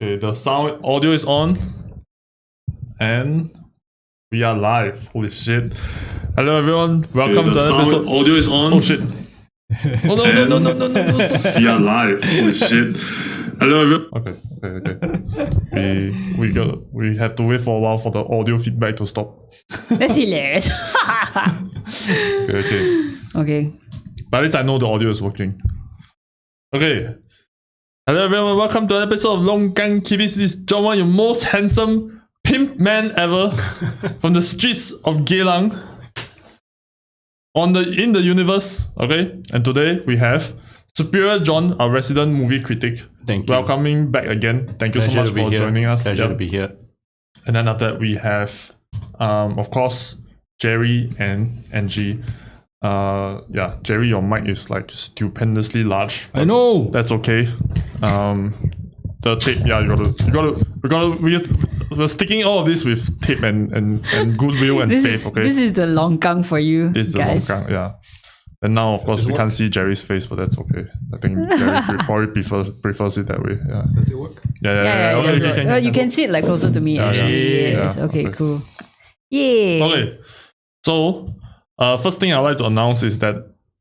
Okay, the sound audio is on. And we are live. Holy shit. Hello everyone. Welcome to the episode. Audio is on. Oh shit. Oh no. We are live. Holy shit. Hello everyone. Okay. We have to wait for a while for the audio feedback to stop. That's hilarious. Okay. But at least I know the audio is working. Okay. Hello everyone, welcome to an episode of Longkang Kitties. This is Jon, your most handsome pimp man ever from the streets of Geylang in the universe. Okay, and today we have Superior Jon, our resident movie critic. Thank you. Welcoming back again. Thank you so much for joining us. Pleasure to be here. And then after that we have, of course, Jerry and Angie. Jerry, your mic is like stupendously large. I know. That's okay. The tape, we're sticking all of this with tape and goodwill and faith. Okay. This is the Longkang for you, This is guys. the Longkang, yeah. And now, of course, we can't see Jerry's face, but that's okay. I think Jerry probably prefers it that way. Yeah. Does it work? Yeah. Okay, you can sit like closer to me. Actually, yes. Okay, cool. Yeah. Okay. So, first thing I'd like to announce is that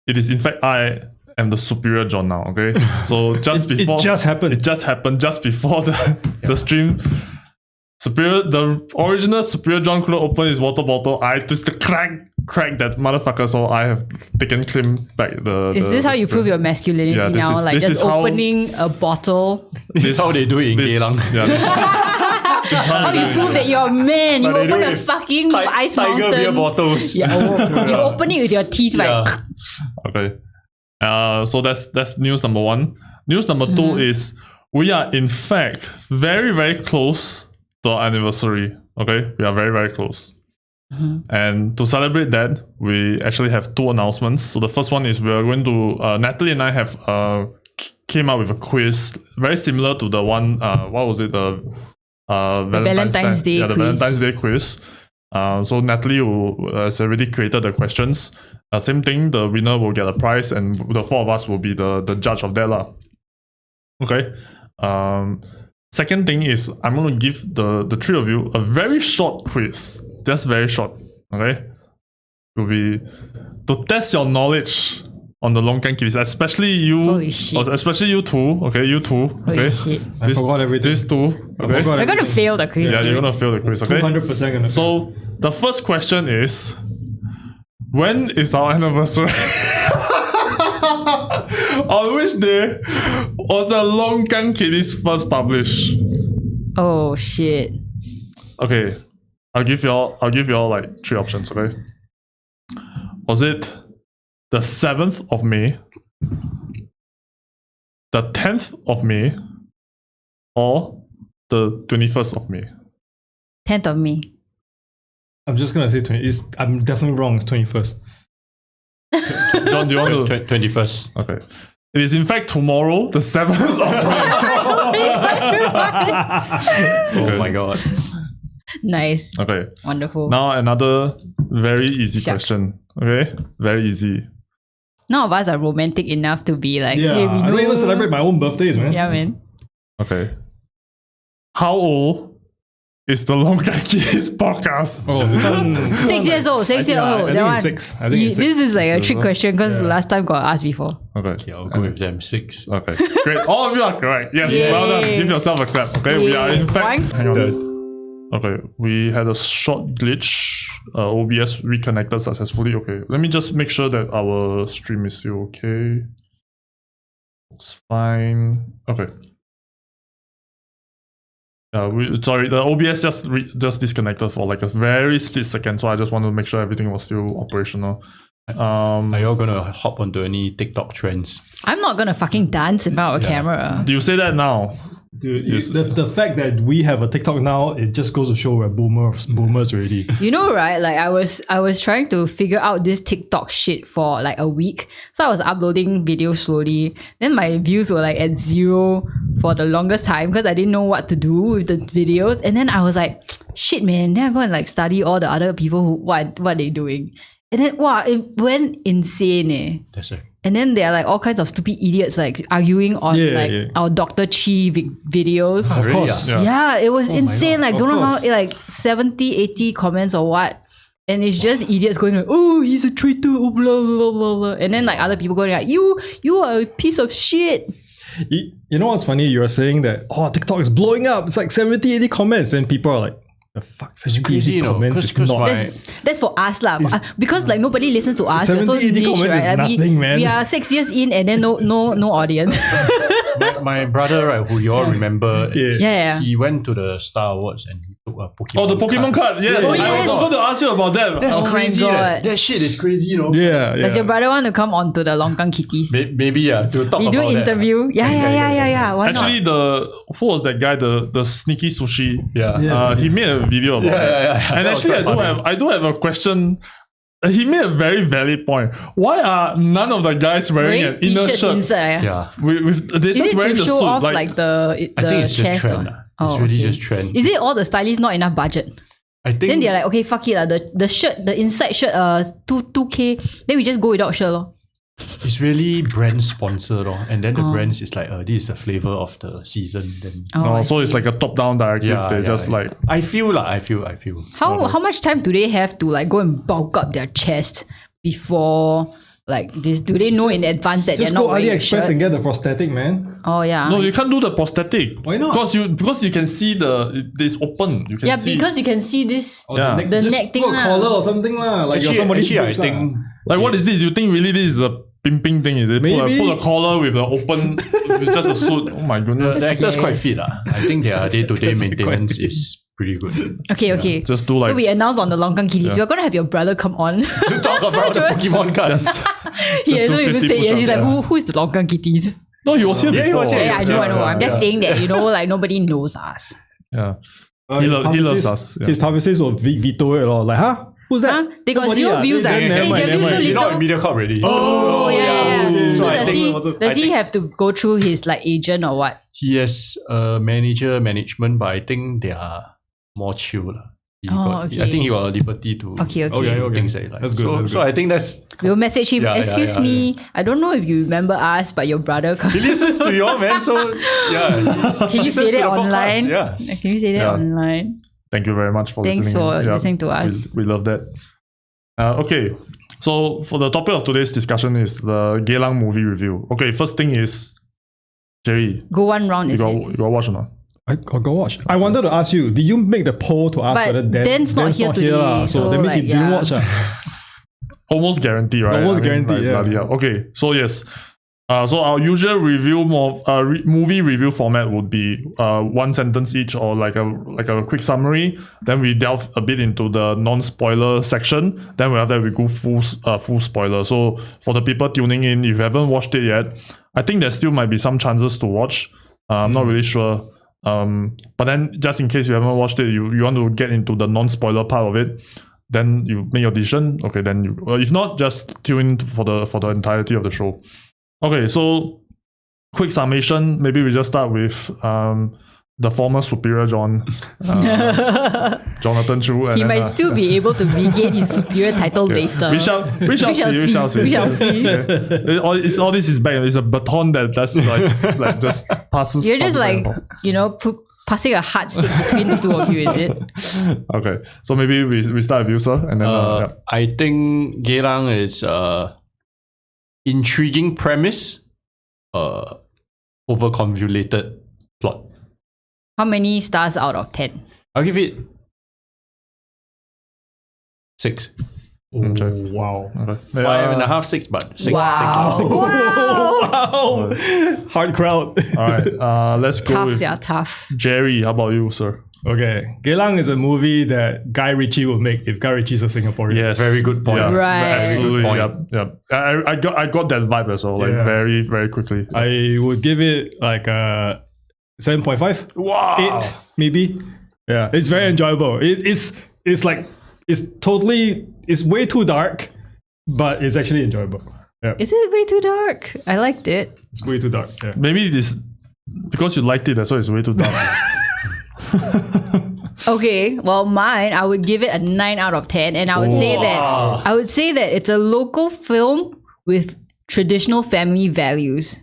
it is in fact I am the Superior Jon now. Okay. So just before it just happened. It just happened just before the stream. The original Superior Jon couldn't open his water bottle. I twisted crack that motherfucker. So I have taken claim back the. Is this how you prove your masculinity now? Like just opening a bottle. This is how they do it in Geylang. How you prove that you're a man? You open a fucking ice mountain. Tiger beer bottles. Yeah, you open it with your teeth, right? Okay. So that's news number one. News number two is we are in fact very, very close to our anniversary. Okay, we are very, very close. And to celebrate that, we actually have two announcements. So the first one is we are going to Natalie and I have came up with a quiz very similar to the one. What was it? The Valentine's Day quiz. The Valentine's Day quiz. So Natalie has already created the questions. Same thing, the winner will get a prize and the four of us will be the judge of that lah. Okay. Second thing is I'm going to give the three of you a very short quiz. Just very short. Okay. It will be to test your knowledge on the Longkang Kitties, especially you. Holy shit. Especially you two. Okay, you two. Okay. Holy shit. I forgot everything. These two. Okay. We're gonna fail the quiz. Yeah, you're gonna fail the quiz. Okay. 200% gonna. So the first question is, when is our anniversary? On which day was the Longkang Kitties first published? Oh shit. Okay, I'll give y'all like three options. Okay, was it the 7th of May, the 10th of May, or the 21st of May? 10th of May. I'm just gonna say 20. I'm definitely wrong. It's 21st. Jon, do you want to? 21st. Okay. It is in fact tomorrow, the 7th of May. Oh my god. Nice. Okay. Wonderful. Now another very easy question. Okay? Very easy. None of us are romantic enough to be like, Yeah, hey, we know. I don't even celebrate my own birthdays, man. Yeah, man. Okay. How old is the Longkang Kitties podcast? Oh, this one, 6 years old. 6 years old. I That think one. it's 6. I think it's 6. This is like a trick question because Yeah. last time got asked before. Okay. I'll go with them. 6. Okay. Great. All of you are correct. Yes. Yay. Well done. Give yourself a clap. Okay. We are in fact. One. Hang on. Okay. We had a short glitch. OBS reconnected successfully. Okay. Let me just make sure that our stream is still okay. Looks fine. Okay. The OBS just disconnected for like a very split second, so I just wanted to make sure everything was still operational. Are you all gonna hop onto any TikTok trends? I'm not gonna fucking dance in front of a camera. Do you say that now? Dude, the fact that we have a TikTok now, it just goes to show we're boomers already. You know, right? Like I was trying to figure out this TikTok shit for like a week. So I was uploading videos slowly. Then my views were like at 0 for the longest time because I didn't know what to do with the videos. And then I was like, shit, man. Then I go and like study all the other people what they're doing. And then wow, it went insane. That's a And then there are like all kinds of stupid idiots like arguing on our Dr. Chi videos. Of Really? course. Yeah, it was insane. Like, Of don't know how, course. like 70, 80 comments or what. And it's just idiots going like, oh, he's a traitor, oh, blah, blah, blah, blah. And then like other people going like, you are a piece of shit. You know what's funny? You're saying that, TikTok is blowing up. It's like 70, 80 comments. And people are like, the fuck, 70, crazy, 80 comments? because It's not. That's for us lah. Because like nobody listens to us. We're so 70, 80 niche, comments is right? Like, nothing, man. We are 6 years in and then no audience. My brother, right, who you all remember, Yeah. he went to the Star Awards and he took a Pokemon. Oh, the Pokemon card. Yes, Oh, I yes. was going to ask you about that. That's Oh my crazy. God. That shit is crazy, you know. Yeah. Does your brother want to come on to the Longkang Kitties? Maybe to talk We about do that. interview. Yeah. Why Actually, who was that guy? The sneaky sushi. Yeah. He made a video about that. And That was actually, quite funny. I do have a question. He made a very valid point. Why are none of the guys wearing an inner t-shirts shirt? inside. Yeah. They're Is just it wearing to the show suit. off like the I think it's just chest? trend. It's really just trend. Is it all the stylists not enough budget? I think Then they're like, okay, fuck it lah. The shirt, the inside shirt, 2K. Then we just go without shirt lor. it's really brand sponsored, and then the brands is like, this is the flavor of the season. Then I so it's like a top-down directive. They're just like... I feel. How much time do they have to like go and bulk up their chest before like this? Do they know in advance that they're Just not go wearing a AliExpress shirt? and get the prosthetic, man. Oh yeah. No, you can't do the prosthetic. Why not? Because you can see it's open. You can see. because you can see this. Yeah. The just neck thing put a lah. collar or something lah. Like you're somebody's I boobs lah. think Like, what is this? You think really this is a pimping thing, is it? Maybe. Put a collar with an open... It's just a suit. Oh my goodness. the actor's quite Yes. fit. I think their day-to-day That's maintenance quite fit. is pretty good. Okay. Just do like... So we announced on the Longkang Kitties, we're gonna have your brother come on. To talk about the Pokemon cards. He Just hasn't do even 50 said yes. He's like, push-ups, who is the Longkang Kitties? No, he was here Yeah, he before. was here. Yeah, I know. I'm just yeah. saying that, like nobody knows us. Yeah. His He loves publicist- us. Yeah. His publicist will veto it all. Like, huh? Who's that? Huh? They got Nobody zero ah? views. Then never mind, Their never views so mind. You're not little. in Mediacorp already. Oh, yeah. okay. So So I does think he it wasn't- does he have to go through his like agent or what? He has management, but I think they are more chill. I think he got a liberty to Okay. do things that he likes. That's good, So, that's so good. I think that's... We'll message him. Yeah, Excuse me, I don't know if you remember us, but your brother comes. He listens to you all, man. So, yeah. Can you say that online? Yeah. Can you say that Yeah. online? Thank you very much for Thanks listening. for listening to us. We love that. Okay, so for the topic of today's discussion is the Geylang movie review. Okay, first thing is, Jerry, Go one round, you is got, it? you got watch or not? I go watch. I wanted to ask you, did you make the poll to ask But whether Dan's not here today, lah. so that means like, he didn't yeah. watch. Almost guarantee, right? Almost guarantee, yeah. bloody hell. Okay, so yes. So our usual review movie review format would be one sentence each or like a quick summary. Then we delve a bit into the non-spoiler section. Then after that we go full spoiler. So for the people tuning in, if you haven't watched it yet, I think there still might be some chances to watch. I'm not really sure. But then just in case you haven't watched it, you want to get into the non-spoiler part of it, then you make your decision. Okay, then you if not, just tune in for the entirety of the show. Okay, so quick summation. Maybe we just start with the former Superior Jon, Jonathan Choo. And He then, might still be able to regain his superior title later. We shall see. We shall see. We shall see. Yeah. All this is back. It's a baton that just like just passes. You're just passes like, back and forth. you know, passing a hard stick between the two of you, is it? Okay, so maybe we start with you, sir, and then yeah. I think Geylang is intriguing premise, overconvoluted plot. How many stars out of 10? I'll give it 6. Okay. Wow. Okay. 5.5, 6, but 6. Wow. 6. Wow. Wow. Hard crowd. All right. Let's go Tough, with yeah, tough. Jerry. How about you, sir? Okay. Geylang is a movie that Guy Ritchie would make if Guy Ritchie's a Singaporean. Yes, Very good point. Yeah, Right. Absolutely. Very good Yep. Yep. I got that vibe as well. Like Yeah. very very quickly. I would give it like a 7.5. Wow. 8, maybe. Yeah. It's very enjoyable. It's like it's way too dark, but it's actually enjoyable. Yeah. Is it way too dark? I liked it. It's way too dark. Yeah. Maybe this because you liked it. That's why it's way too dark. Okay, well, mine, I would give it a 9 out of 10, and I would say that it's a local film with traditional family values.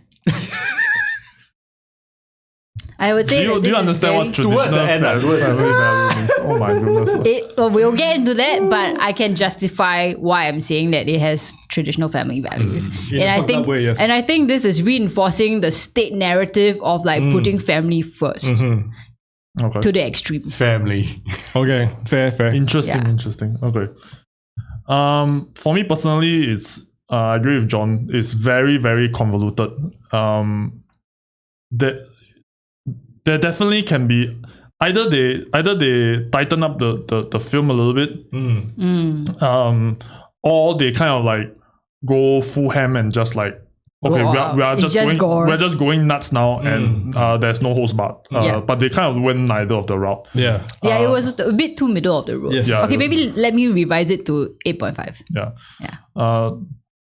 I would say. Do you understand what traditional Towards the end, family value means? Oh my goodness. We'll get into that, but I can justify why I'm saying that it has traditional family values. In a fucked up way, yes. And I think this is reinforcing the state narrative of like putting family first Okay. to the extreme. Family. Okay, fair. Interesting, Yeah. interesting. Okay. For me personally, it's I agree with John. It's very, very convoluted. There definitely can be either they tighten up the film a little bit, or they kind of like go full ham and just like, okay, we are It's just just going gore. we're just going nuts now, and there's no holds barred. But they kind of went neither of the route. Yeah. Yeah, it was a bit too middle of the road. Yes. Yeah. Okay, maybe let me revise it to 8.5. Yeah. Yeah.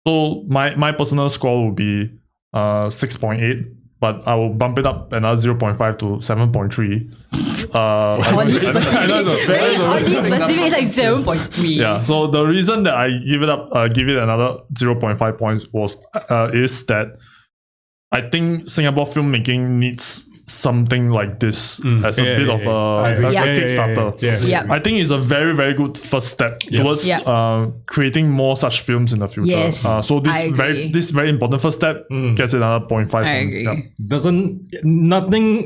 So my personal score will be 6.8, but I will bump it up another 0.5 to 7.3. Oddly specific. Very oddly specific. It's like 7.3. Yeah. So the reason that I give it another 0.5 points is that I think Singapore filmmaking needs something like this as a bit of a Kickstarter. Yeah. I think it's a very, very good first step towards creating more such films in the future. Yes, So I agree. this very important first step gets another 0.5. I agree.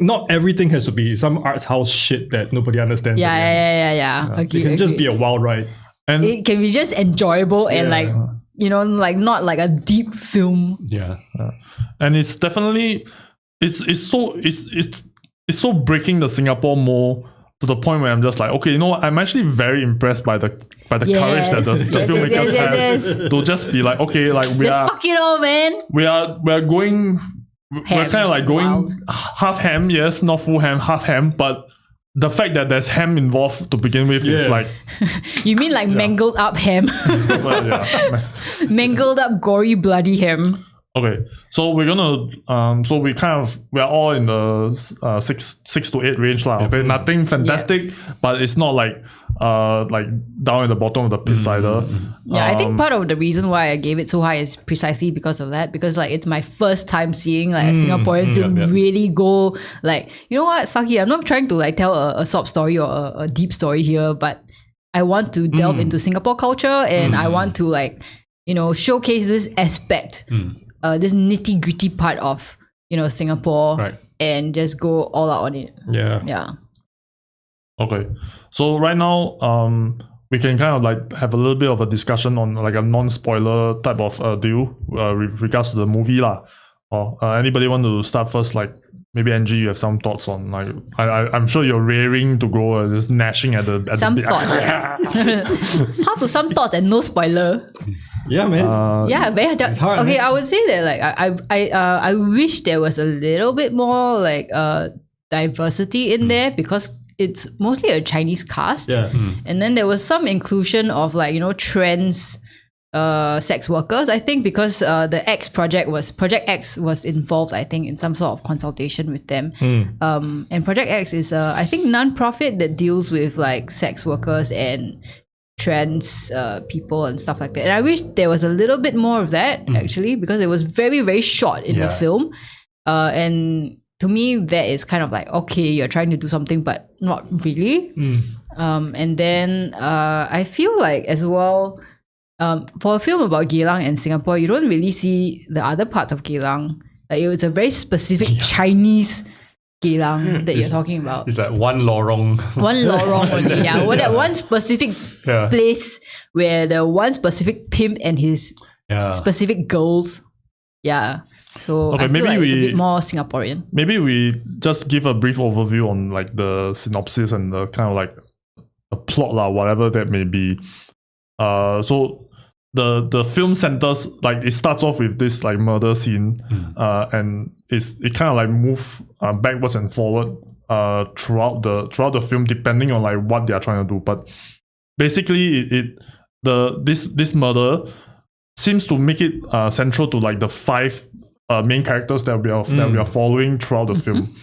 Not everything has to be some arts house shit that nobody understands. Yeah. It can just be a wild ride. And It can be just enjoyable and like, like not like a deep film. Yeah. and it's definitely it's so breaking the Singapore mold to the point where I'm just like, okay, you know what? I'm actually very impressed by the courage that the filmmakers have to just be like, okay, like Fuck it all, man. we're going we're kind of like going Wild. half ham, yes, not full ham, half ham, but the fact that there's ham involved to begin with is like, You mean like mangled up ham? well, yeah. Mangled up, gory, bloody ham. Okay, so we're gonna we're all in the 6 to 8 range lah. Okay, nothing fantastic, but it's not like down at the bottom of the pits either. Yeah, I think part of the reason why I gave it so high is precisely because of that. Because like it's my first time seeing like a Singaporean film really go like, you know what, fuck it. I'm not trying to like tell a sob story or a deep story here, but I want to delve into Singapore culture and I want to like, showcase this aspect, this nitty gritty part of Singapore, Right. and just go all out on it. Yeah. Okay, so right now, we can kind of like have a little bit of a discussion on like a non-spoiler type of deal with regards to the movie lah. Or anybody want to start first? Like maybe Angie, you have some thoughts on like I'm sure you're raring to go, just gnashing at the Some the thoughts. How to some thoughts and no spoiler? Yeah, man. Yeah, very hard. hard, Okay, man. I would say that like I wish there was a little bit more like diversity in there because it's mostly a Chinese cast. Yeah. And then there was some inclusion of like, trans sex workers, I think, because the Project X was involved, I think, in some sort of consultation with them. And Project X is I think non-profit that deals with like sex workers and trans people and stuff like that. And I wish there was a little bit more of that actually, because it was very, very short in the film. And to me, that is kind of like, okay, you're trying to do something, but not really. And then I feel like as well, for a film about Geylang and Singapore, you don't really see the other parts of Geylang. Like it was a very specific Chinese Geylang that you're talking about. It's like one lorong. One lorong only, yeah. That one specific place where the one specific pimp and his specific girls. Yeah. So Okay, I feel maybe like it's a we- bit more Singaporean. Maybe we just give a brief overview on like the synopsis and the kind of like a plot lah, whatever that may be. So the film centers, like it starts off with this like murder scene, and it kind of like move backwards and forward throughout the film depending on like what they are trying to do. But basically, this murder seems to make it central to like the 5 main characters that we are following throughout the film.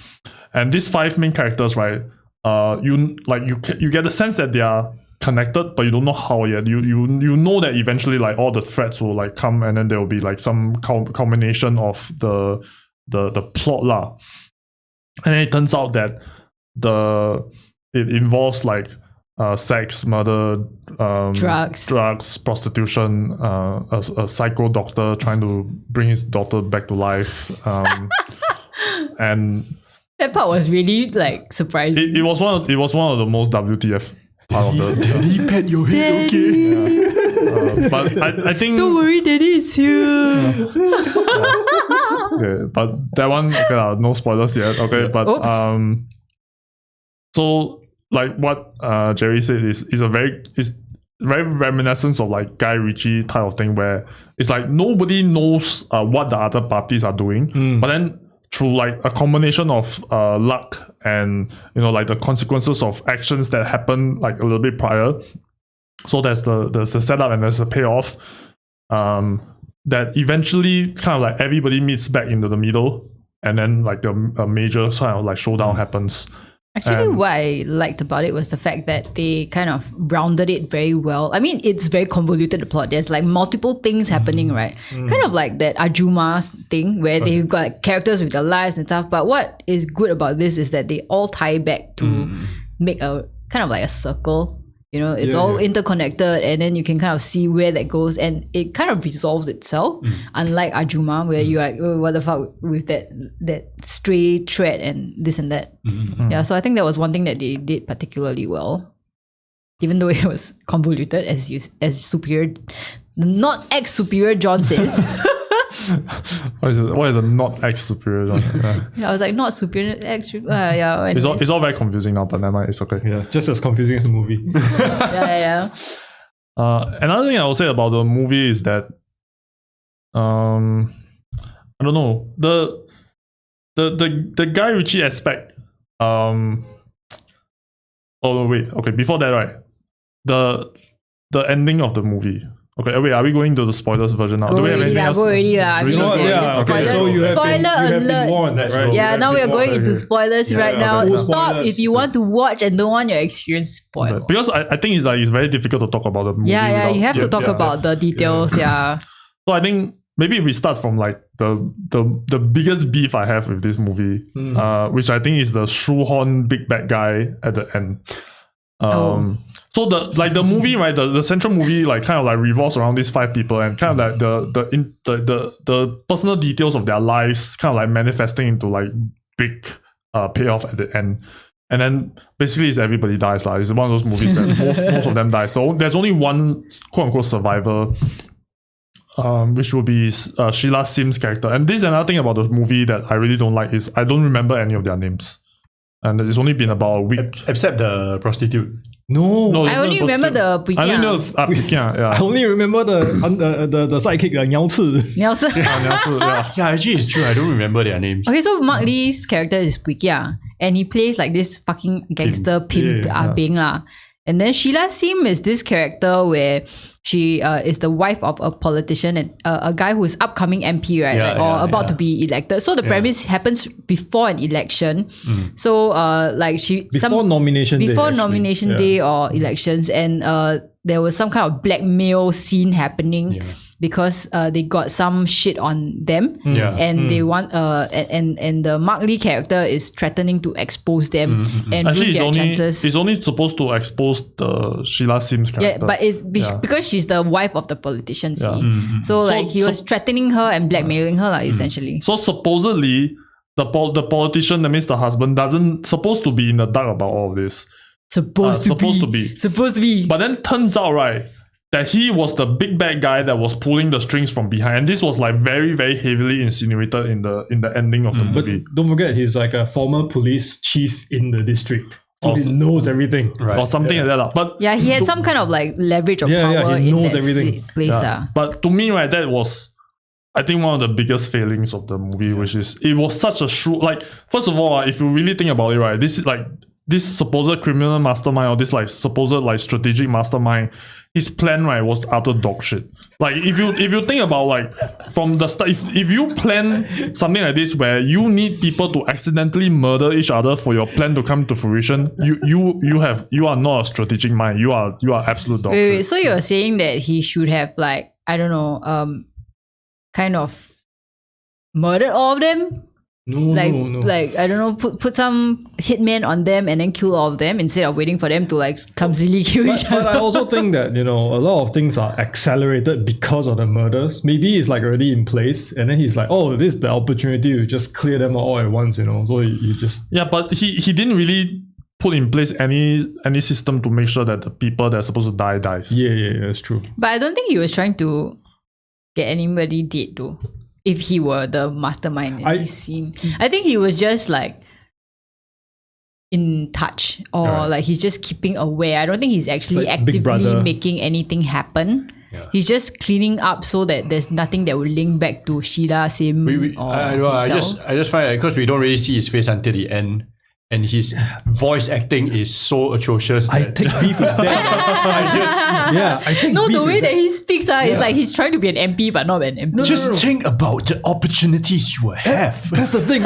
And these 5 main characters, right? You get the sense that they are connected, but you don't know how yet. You know that eventually like all the threads will like come, and then there will be like some culmination of the plot lah. And then it turns out that it involves like sex, murder, drugs, prostitution, a psycho doctor trying to bring his daughter back to life, and that part was really like surprising. it was one of the most WTF part of the. Daddy, pet your head, okay? Yeah. But I think. Don't worry, Daddy is here. Okay, but that one, okay, no spoilers yet. Okay, but Oops. So like what Jerry said is very reminiscent of like Guy Ritchie type of thing, where it's like nobody knows what the other parties are doing, but then through like a combination of luck and like the consequences of actions that happen like a little bit prior. So there's the setup and there's the payoff. That eventually kind of like everybody meets back into the middle, and then like a major kind of like showdown happens. Actually, what I liked about it was the fact that they kind of rounded it very well. I mean, it's very convoluted, the plot. There's like multiple things happening, right? Kind of like that Ajuma's thing where they've got like, characters with their lives and stuff. But what is good about this is that they all tie back to make a kind of like a circle. It's all interconnected, and then you can kind of see where that goes, and it kind of resolves itself. Unlike Ajuma, where you're like, oh, what the fuck with that stray thread and this and that. Yeah, so I think that was one thing that they did particularly well, even though it was convoluted, as Superior, not ex-Superior Jon says. What is a not ex-Superior Jon? Yeah, I was like, not Superior, ex. Yeah. It's all very confusing now, but never mind, it's okay. Yeah, just as confusing as the movie. Yeah. Another thing I will say about the movie is that I don't know, the Guy Ritchie aspect. Oh wait, okay. Before that, right, the ending of the movie. Okay, wait, are we going to the spoilers version now? Do we have anything else? Go already. I mean, okay, so you have spoiler been warned, right? Yeah, now we are going into spoilers right now. Okay. Stop Spoilers. if you want to watch and don't want your experience spoiled. Okay. Because I think it's very difficult to talk about the movie. Yeah, you have to talk about the details. Yeah. So I think maybe we start from like the biggest beef I have with this movie, which I think is the shoehorn big bad guy at the end. So the movie, right, the central movie like kind of like revolves around these 5 people, and kind of like the personal details of their lives kind of like manifesting into like big payoff at the end. And then basically it's everybody dies. It's one of those movies that most of them die. So there's only one quote unquote survivor, which will be Sheila Sim's character. And this is another thing about the movie that I really don't like, is I don't remember any of their names. And it's only been about a week. Except the prostitute. No, I only remember the I only know Pikian, I only remember the sidekick, the Niao Ci. Yeah, actually it's true. I don't remember their names. Okay, so Mark Lee's character is Puikia, and he plays like this fucking gangster pimp Bing lah. And then Sheila Sim is this character where she is the wife of a politician and a guy who is upcoming MP, right? About to be elected. So the premise happens before an election. So before nomination day or elections, and there was some kind of blackmail scene happening. Because they got some shit on them, and they want and the Mark Lee character is threatening to expose them and ruin their chances. It's only supposed to expose the Sheila Sim's character. Yeah, but it's because she's the wife of the politician. So he was threatening her and blackmailing her, essentially. So supposedly the politician, that means the husband, doesn't supposed to be in the dark about all of this. Supposed to be. But then turns out, right, that he was the big bad guy that was pulling the strings from behind. And this was like very, very heavily insinuated in the ending of the movie. But don't forget, he's like a former police chief in the district. So he knows everything. Right. Or something like that. But he had some kind of like leverage or power he knows in that everything. place. But to me, right, that was, I think, one of the biggest failings of the movie, which is it was such a first of all, if you really think about it, right, this is like this supposed criminal mastermind or this like supposed like strategic mastermind, his plan, right, was utter dog shit. Like if you think about like from the start, if you plan something like this where you need people to accidentally murder each other for your plan to come to fruition, you are not a strategic mind. You are absolute dog shit. Wait, so you're saying that he should have like, I don't know, kind of murdered all of them? No. Like I don't know, put some hitmen on them and then kill all of them instead of waiting for them to like clumsily kill each But other. I also think that, a lot of things are accelerated because of the murders. Maybe it's like already in place, and then he's like, oh, this is the opportunity to just clear them all at once, So he just... Yeah, but he didn't really put in place any system to make sure that the people that are supposed to die dies. Yeah, that's true. But I don't think he was trying to get anybody dead though. If he were the mastermind in this scene, I think he was just like in touch, or like he's just keeping aware. I don't think he's actually like Big actively Brother. making anything happen. Yeah. He's just cleaning up so that there's nothing that will link back to Sheila, Sim, or I just find that because we don't really see his face until the end, and his voice acting is so atrocious. I take beef with that. I think no, the way that he speaks, it's like he's trying to be an MP but not an MP. Just think about the opportunities you will have. That's the thing.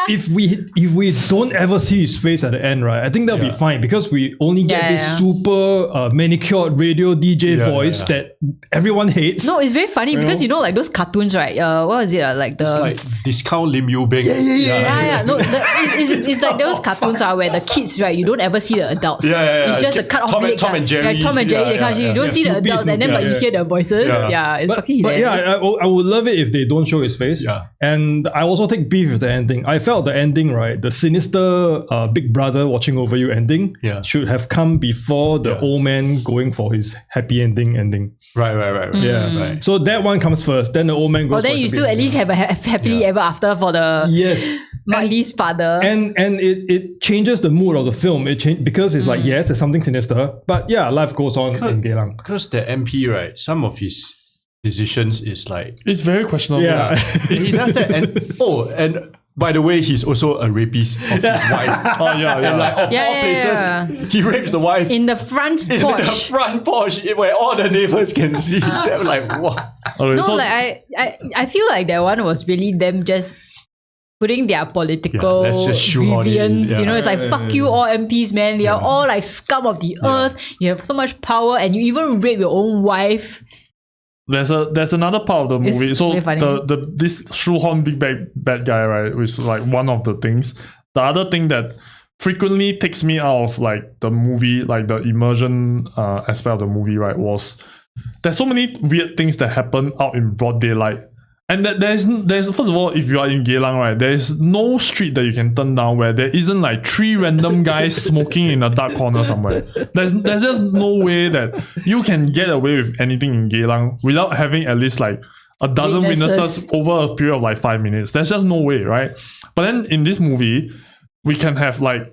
If we don't ever see his face at the end, right, I think that'll be fine, because we only get this super manicured radio DJ voice that everyone hates. No, it's very funny because like those cartoons, right? What was it? Like the it's like discount Lim Yu Bing. Yeah. No, it's like those cartoons are where the kids, right? You don't ever see the adults. It's just the cut off leg. Tom and Jerry. Yeah, Tom and Jerry. You don't see the adults, and then but you hear the voices. Yeah, it's fucking hilarious. I would love it if they don't show his face. Yeah. And I also take beef with the ending. I felt the ending, right, the sinister Big Brother watching over you ending should have come before the old man going for his happy ending. Right. Yeah. Right. So that one comes first, then the old man goes. Then for you his still happy at least have a happily ever after for the Mark Lee's father. And it changes the mood of the film. Because it's like, yes, there's something sinister, but life goes on in Geylang. Because the MP, right, some of his decisions is like, it's very questionable. Yeah. he does that, and by the way, he's also a rapist of his wife. Oh yeah. And like of all places, he rapes the wife in the front porch. In the front porch, where all the neighbors can see. They're like, what? Okay, No, like I feel like that one was really them just putting their political let's just shoehorn it in. grievance. It's like, fuck you all MPs, man. They are all like scum of the earth. You have so much power, and you even rape your own wife. There's another part of the movie. It's So very funny. this shoehorn big bad guy, right, which is like one of the things. The other thing that frequently takes me out of like the movie, like the immersion aspect of the movie, right, was there's so many weird things that happen out in broad daylight. And there's first of all, if you are in Geylang, right, there is no street that you can turn down where there isn't like 3 random guys smoking in a dark corner somewhere. There's just no way that you can get away with anything in Geylang without having at least like a dozen witnesses over a period of like 5 minutes. There's just no way, right? But then in this movie, we can have like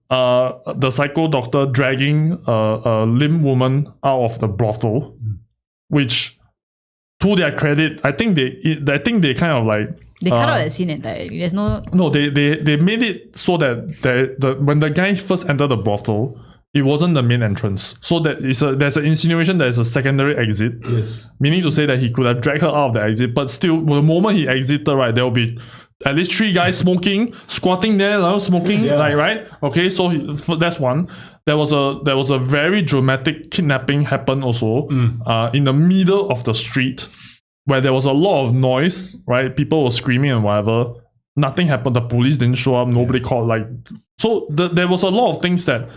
the psycho doctor dragging a limp woman out of the brothel, which, to their credit, I think they kind of like They cut out that scene entirely. There's no. No, they made it so that when the guy first entered the brothel, it wasn't the main entrance. So that there's an insinuation there's a secondary exit. Yes. Meaning to say that he could have dragged her out of the exit, but still, the moment he exited, right, there will be at least 3 guys squatting there, smoking, like, right? Okay, so that's one. There was a very dramatic kidnapping happen also in the middle of the street, where there was a lot of noise, right? People were screaming and whatever. Nothing happened. The police didn't show up. Nobody called. So there was a lot of things that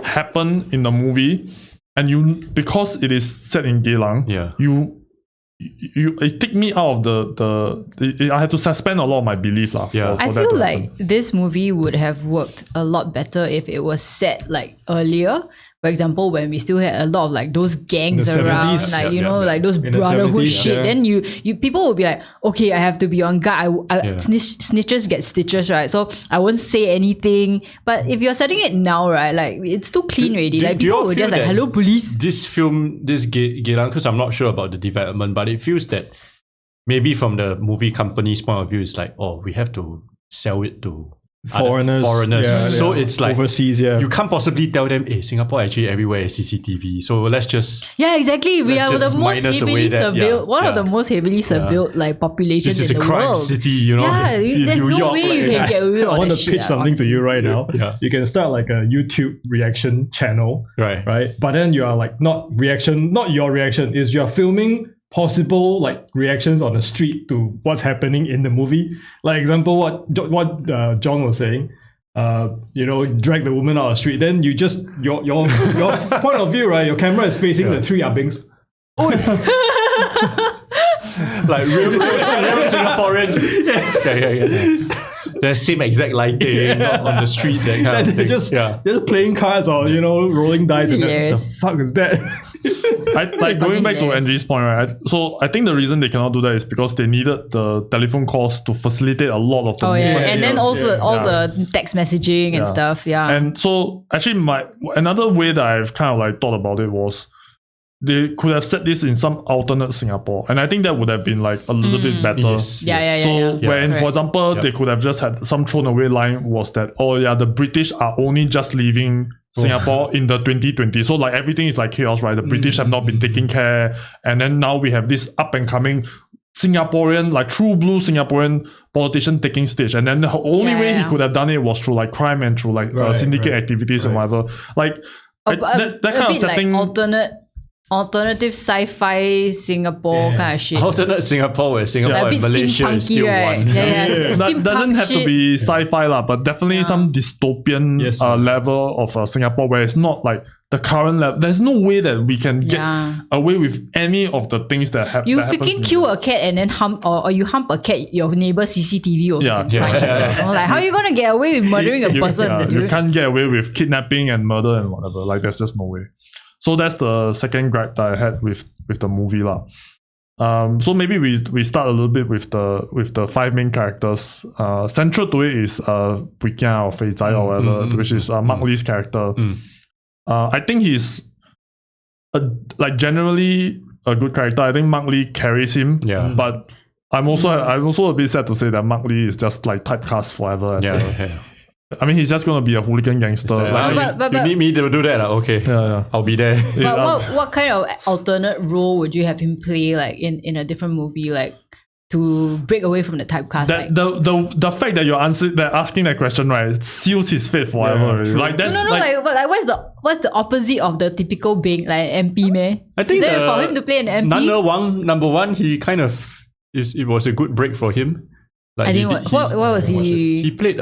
happened in the movie, and because it is set in Geylang, it took me out of I had to suspend a lot of my belief lah. I feel like this movie would have worked a lot better if it was set like earlier. For example, when we still had a lot of like those gangs around, 70s, like like those brotherhood 70s, shit. Then you people will be like, okay, I have to be on guard. Snitches get stitches, right? So I won't say anything. But if you're setting it now, right, like it's too clean already. Like people will just like, hello police. This film, this Geylang, because I'm not sure about the development, but it feels that maybe from the movie company's point of view, it's like, oh, we have to sell it to foreigners. Yeah, so it's like overseas. Yeah, you can't possibly tell them, hey, Singapore actually everywhere is CCTV. So let's just exactly. We are just the most minus away heavily that, surveilled, one of the most heavily surveilled like populations this is in a the crime world. city, you know. Yeah, in there's New no York, way like, you can get away with all I want that to shit. pitch something to you right now. Yeah. You can start like a YouTube reaction channel, right. But then you are like not your reaction, is you're filming possible like reactions on the street to what's happening in the movie. Like example, what John was saying. Drag the woman out of the street. Then you just your point of view, right? Your camera is facing the three abings. Like real Singaporeans. Yeah. The same exact lighting on the street, that kind of thing. Just playing cards or rolling dice. And what the fuck is that? Going back to Angie's point, right? So I think the reason they cannot do that is because they needed the telephone calls to facilitate a lot of the movement. And then also all the text messaging and stuff. Yeah. And so actually, another way that I've kind of like thought about it was they could have set this in some alternate Singapore, and I think that would have been like a little bit better. Yes. Yeah. When, for example, they could have just had some thrown away line was that, the British are only just leaving Singapore in the 2020. So like everything is like chaos, right? The British have not been taking care. And then now we have this up and coming Singaporean, like true blue Singaporean politician taking stage. And then the only way he could have done it was through like crime and through like syndicate activities and whatever. Like that kind of setting. Like alternative sci-fi Singapore kind of shit. Alternate Singapore where Singapore and Malaysia is still one. That doesn't have to be sci-fi lah, but definitely some dystopian level of Singapore where it's not like the current level. There's no way that we can get away with any of the things that happen. You freaking kill a cat and then hump or you hump a cat, your neighbor's CCTV also can find it. Like how are you gonna get away with murdering a person? You can't get away with kidnapping and murder and whatever. Like there's just no way. So that's the second gripe that I had with the movie lah. So maybe we start a little bit with the five main characters. Central to it is Pui Kia or Fei Zai or whatever, which is Mark Lee's character. I think he's generally a good character. I think Mark Lee carries him. But I'm also a bit sad to say that Mark Lee is just like typecast forever. I mean, he's just gonna be a hooligan gangster. You need me to do that, okay? I'll be there. But what kind of alternate role would you have him play, like in a different movie, like to break away from the typecast? The fact that you're asking that question, right, seals his fate forever. Like that's what's the opposite of the typical being like MP man? I think for him to play an MP. Number one, he kind of it was a good break for him. Like I think what was he? He played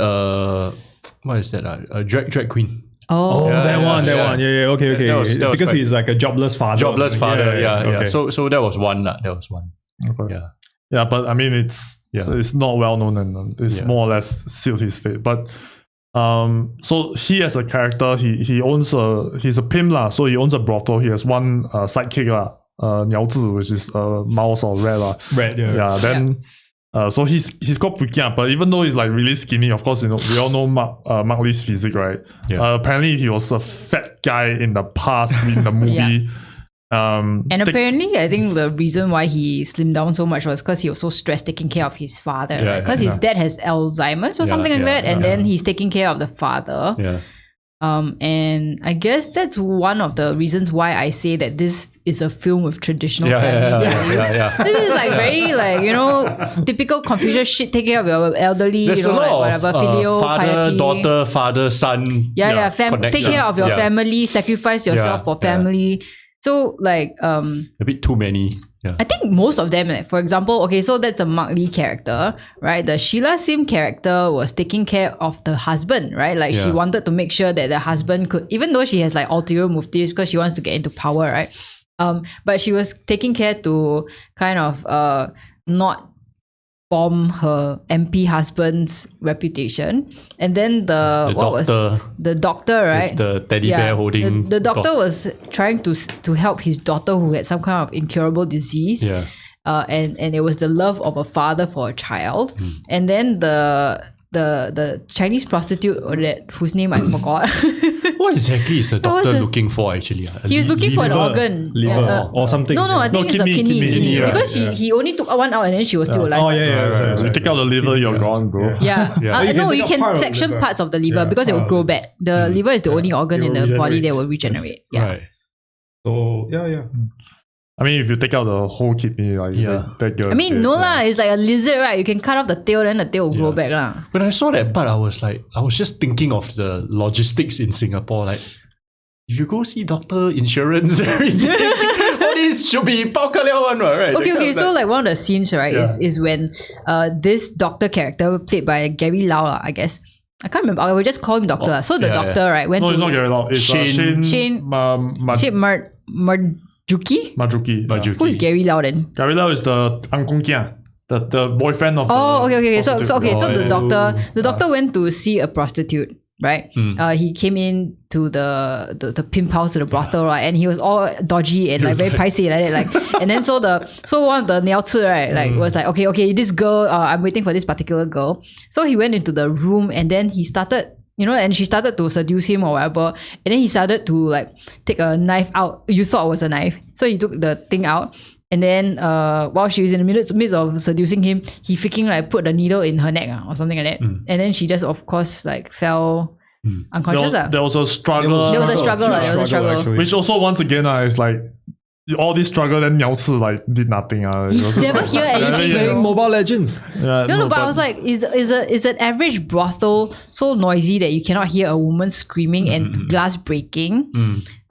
what is that? A drag queen. That one. Yeah. Okay. That was because he's like a jobless father. Okay. So that was one. That was one. Okay. Yeah, but I mean, it's not well known and it's more or less sealed his fate. But so he as a character, he owns he's a pimp lah. So he owns a brothel. He has one sidekick lah, 鸟字, which is mouse or rat lah. Rat. Yeah. Then. So he's called Pui Kia, but even though he's like really skinny, of course, we all know Mark Lee's physique, right? Apparently he was a fat guy in the past in the movie. And apparently, I think the reason why he slimmed down so much was because he was so stressed taking care of his father, right? Because his dad has Alzheimer's or something like that, and then he's taking care of the father. And I guess that's one of the reasons why I say that this is a film with traditional family values. This is like very typical Confucius shit. Take care of your elderly, There's a lot whatever, of filial father, piety. daughter, father, son. Take care of your family. Sacrifice yourself for family. So a bit too many. I think most of them, like, for example, okay, so that's the Mark Lee character, right? The Sheila Sim character was taking care of the husband, right? Like she wanted to make sure that the husband could, even though she has like ulterior motives because she wants to get into power, right? But she was taking care to kind of not bomb her MP husband's reputation. And then the doctor, right? With the teddy bear holding. The doctor was trying to help his daughter who had some kind of incurable disease. And it was the love of a father for a child. And then the Chinese prostitute or that whose name I forgot. What exactly is the doctor was a- looking for actually? He was looking for an organ. liver or something. No, I think it's a kidney. right, Because he only took one out and then she was still alive. Oh yeah. Right. So you take out the liver, you're gone, bro. Yeah. Yeah. You can No, take you out can part of the section liver. parts of the liver Yeah, because it will part grow of back. The liver is the only organ It in will the body that regenerate. will regenerate. Yeah. Right. So yeah. I mean, if you take out the whole kidney, like, Yeah. I mean, no lah, it's like a lizard, right? You can cut off the tail, then the tail will grow back lah. When I saw that part, I was just thinking of the logistics in Singapore. Like, if you go see doctor, insurance, everything, all this should be 包个料 one, right? Okay. So like one of the scenes, right, is when this doctor character played by Gary Lau, lah, I guess. I can't remember. I will just call him doctor. lah. So the yeah, doctor, right, went No, to it's not Gary Lau. It's Shane- Shane Marjuki. Majuki. Who is Gary Lau then? Gary Lau is the Angkong Kia, the boyfriend of Oh, the okay. So prostitute. the doctor went to see a prostitute, right? He came in to the pimp house, to the brothel, right? And he was all dodgy and like very pricey like that, like. And then so one of the 鸟吃, right, like was like, okay, this girl, I'm waiting for this particular girl. So he went into the room and then he started. And she started to seduce him or whatever. And then he started to like take a knife out. You thought it was a knife. So he took the thing out. And then while she was in the midst of seducing him, he freaking like put the needle in her neck or something like that. And then she just, of course, like fell unconscious. There was a struggle. There was a struggle. actually. Which also, once again, is like all this struggle, then 鸟吃 like did nothing. Never hear anything. Playing Mobile Legends. Yeah, No, but I was like, is an average brothel so noisy that you cannot hear a woman screaming and glass breaking?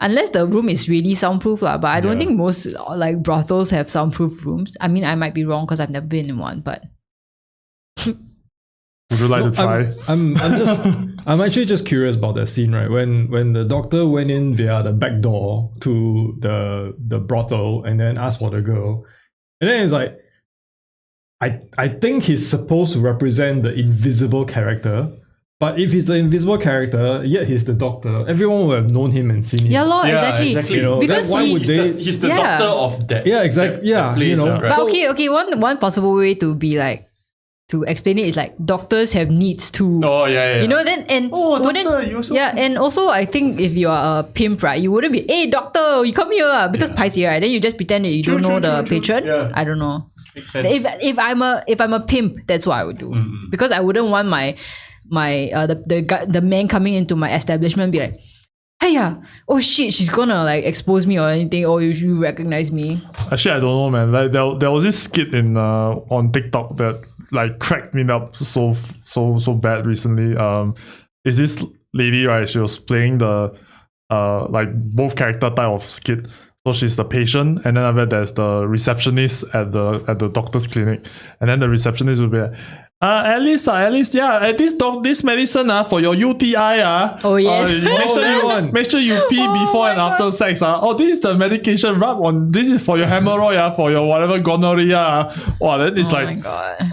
Unless the room is really soundproof, lah. But I don't think most like brothels have soundproof rooms. I mean, I might be wrong because I've never been in one, but would you like to try? I'm actually just curious about that scene, right? When the doctor went in via the back door to the brothel and then asked for the girl, and then it's like, I think he's supposed to represent the invisible character. But if he's the invisible character, yet he's the doctor, everyone would have known him and seen him. yeah, lor, exactly. You know, Because then why would they? He's the Yeah. doctor of that. Yeah, exactly. Yeah, that place, you know. right? But So- okay. One possible way to be like to explain it is like doctors have needs too. Oh yeah. You know, then and wouldn't doctor, you also- and also I think if you are a pimp, right, you wouldn't be, hey doctor, you come here, because paiseh, right? Then you just pretend that you don't know the patron. Yeah. I don't know. Makes sense. If I'm a pimp, that's what I would do. Because I wouldn't want the man coming into my establishment be like, hey, oh shit, she's gonna like expose me or anything, or you recognize me. Actually, I don't know, man. Like there was this skit in on TikTok that like cracked me up so bad recently. Is this lady, right? She was playing the like both character type of skit. So she's the patient, and then after that there's the receptionist at the doctor's clinic, and then the receptionist will be like, Alice, yeah, this medicine for your UTI Oh, yes. make sure you pee before and after sex Oh, this is the medication rub on. This is for your hemorrhoid for your whatever gonorrhea. Wow, then it's Oh my like god.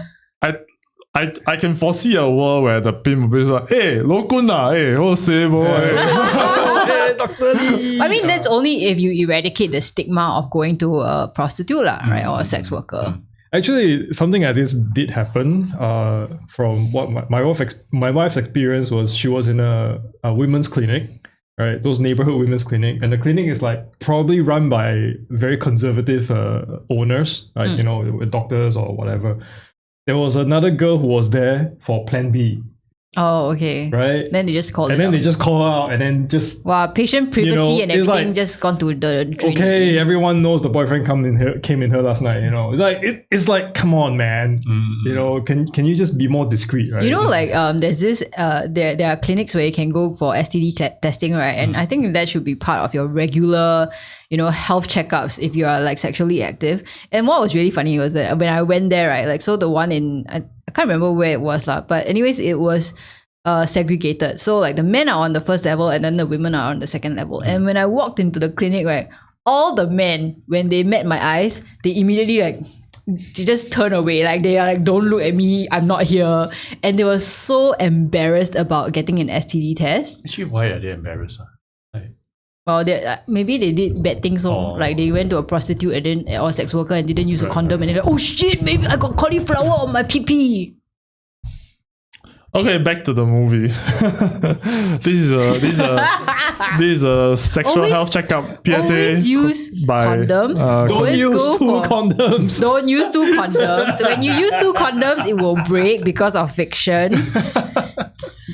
I can foresee a world where the pimp will be like, hey, lokun hey, oh say boy. Hey, Dr. Lee. I mean, that's only if you eradicate the stigma of going to a prostitute, right, or a sex worker. Actually, something like this did happen. From what my wife's experience was, she was in a women's clinic, right? Those neighborhood women's clinic, and the clinic is like probably run by very conservative owners, like you know, with doctors or whatever. There was another girl who was there for Plan B, Oh, okay. right? Then they just call And it then out. they just call out, and then just Wow, patient privacy and it's everything like, just gone to the drain. okay, everyone knows the boyfriend came in here last night. You know, it's like it's like, come on, man. You know, can you just be more discreet, right? You know, like there's this there are clinics where you can go for STD testing, right? And I think that should be part of your regular, health checkups if you are like sexually active. And what was really funny was that when I went there, right, like so the one in I can't remember where it was lah, but anyways it was segregated. So like the men are on the first level and then the women are on the second level. And when I walked into the clinic, right, all the men, when they met my eyes, they immediately like they just turn away, like they are like, don't look at me, I'm not here. And they were so embarrassed about getting an STD test. Actually, why are they embarrassed? Well, maybe they did bad things, so Oh. like they went to a prostitute and then or sex worker and didn't use a condom, and they're like, oh shit, maybe I got cauliflower on my pee. Okay, back to the movie. This is a sexual Always- health checkup. PSA Always use by condoms. Don't Always use go two for- condoms. Don't use 2 condoms. When you use 2 condoms, it will break because of friction.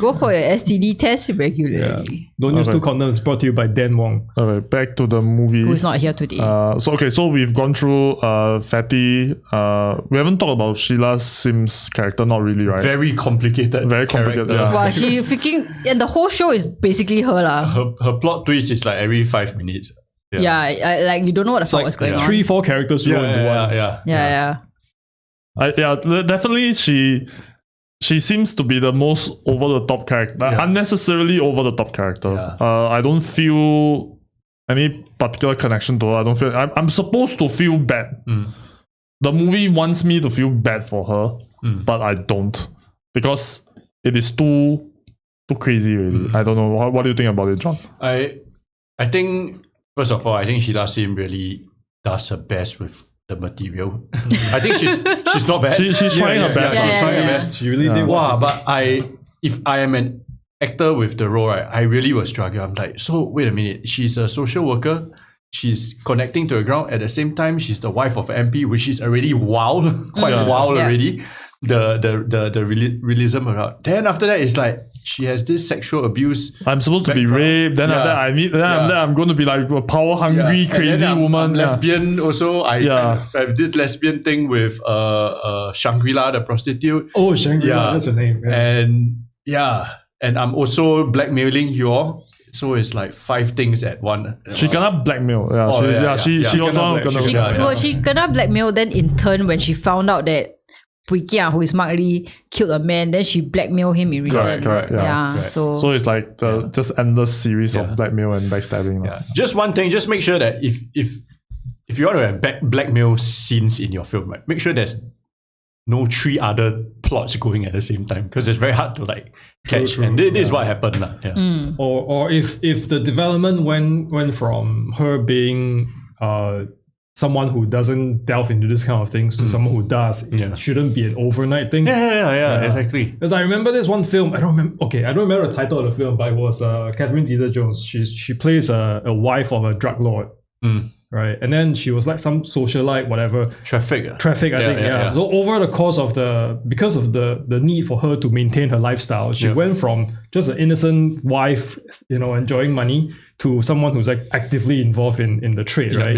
Go for your STD test regularly. Don't use Okay. 2 condoms. Brought to you by Dan Wong. Okay, back to the movie. Who's not here today? So we've gone through Fatty. We haven't talked about Sheila Sim's character, not really, right? Very complicated. Very complicated, character. yeah. Wow, she freaking... And the whole show is basically her lah. Her plot twist is like every 5 minutes. Yeah, like you don't know what the fuck was going on. 3-4 characters roll into one. Yeah. Definitely she seems to be the most over the top character, unnecessarily over the top character. Yeah. I don't feel any particular connection to her. I don't feel I'm supposed to feel bad. The movie wants me to feel bad for her, but I don't, because it is too crazy really. I don't know. What do you think about it, John? I think, first of all, I think Sheila Sim really does her best with the material. I think she's not bad. She's trying her best. She's trying her best. She really did. Wow, but if I am an actor with the role, right, I really was struggling. I'm like, so wait a minute, she's a social worker. She's connecting to the ground. At the same time, she's the wife of an MP, which is already wild, quite wild already. The realism around. Then after that, it's like she has this sexual abuse. I'm supposed to be raped. Then after that, I'm going to be like a power hungry, crazy woman. I'm lesbian also. I kind of have this lesbian thing with Shangri-La, the prostitute. Oh, Shangri-La, that's her name. Yeah. And I'm also blackmailing you all. So it's like 5 things at one. She cannot blackmail. She kena blackmail. Then in turn, when she found out that Pui Kia, who is Mark Lee, killed a man, then she blackmailed him in return. Correct. Correct. So it's like the just endless series of blackmail and backstabbing. Yeah. Just one thing, just make sure that if you want to have blackmail scenes in your film, right, make sure there's no 3 other plots going at the same time, because it's very hard to like catch. True. And this is what happened. Or if the development went from her being someone who doesn't delve into this kind of things to someone who does, it shouldn't be an overnight thing. Yeah, exactly. Because I remember this one film, I don't remember the title of the film, but it was Catherine Zeta-Jones. She plays a wife of a drug lord. Right, and then she was like some socialite, whatever. Traffic, I think. So over the course of because of the need for her to maintain her lifestyle, she went from just an innocent wife, enjoying money, to someone who's like actively involved in the trade, right?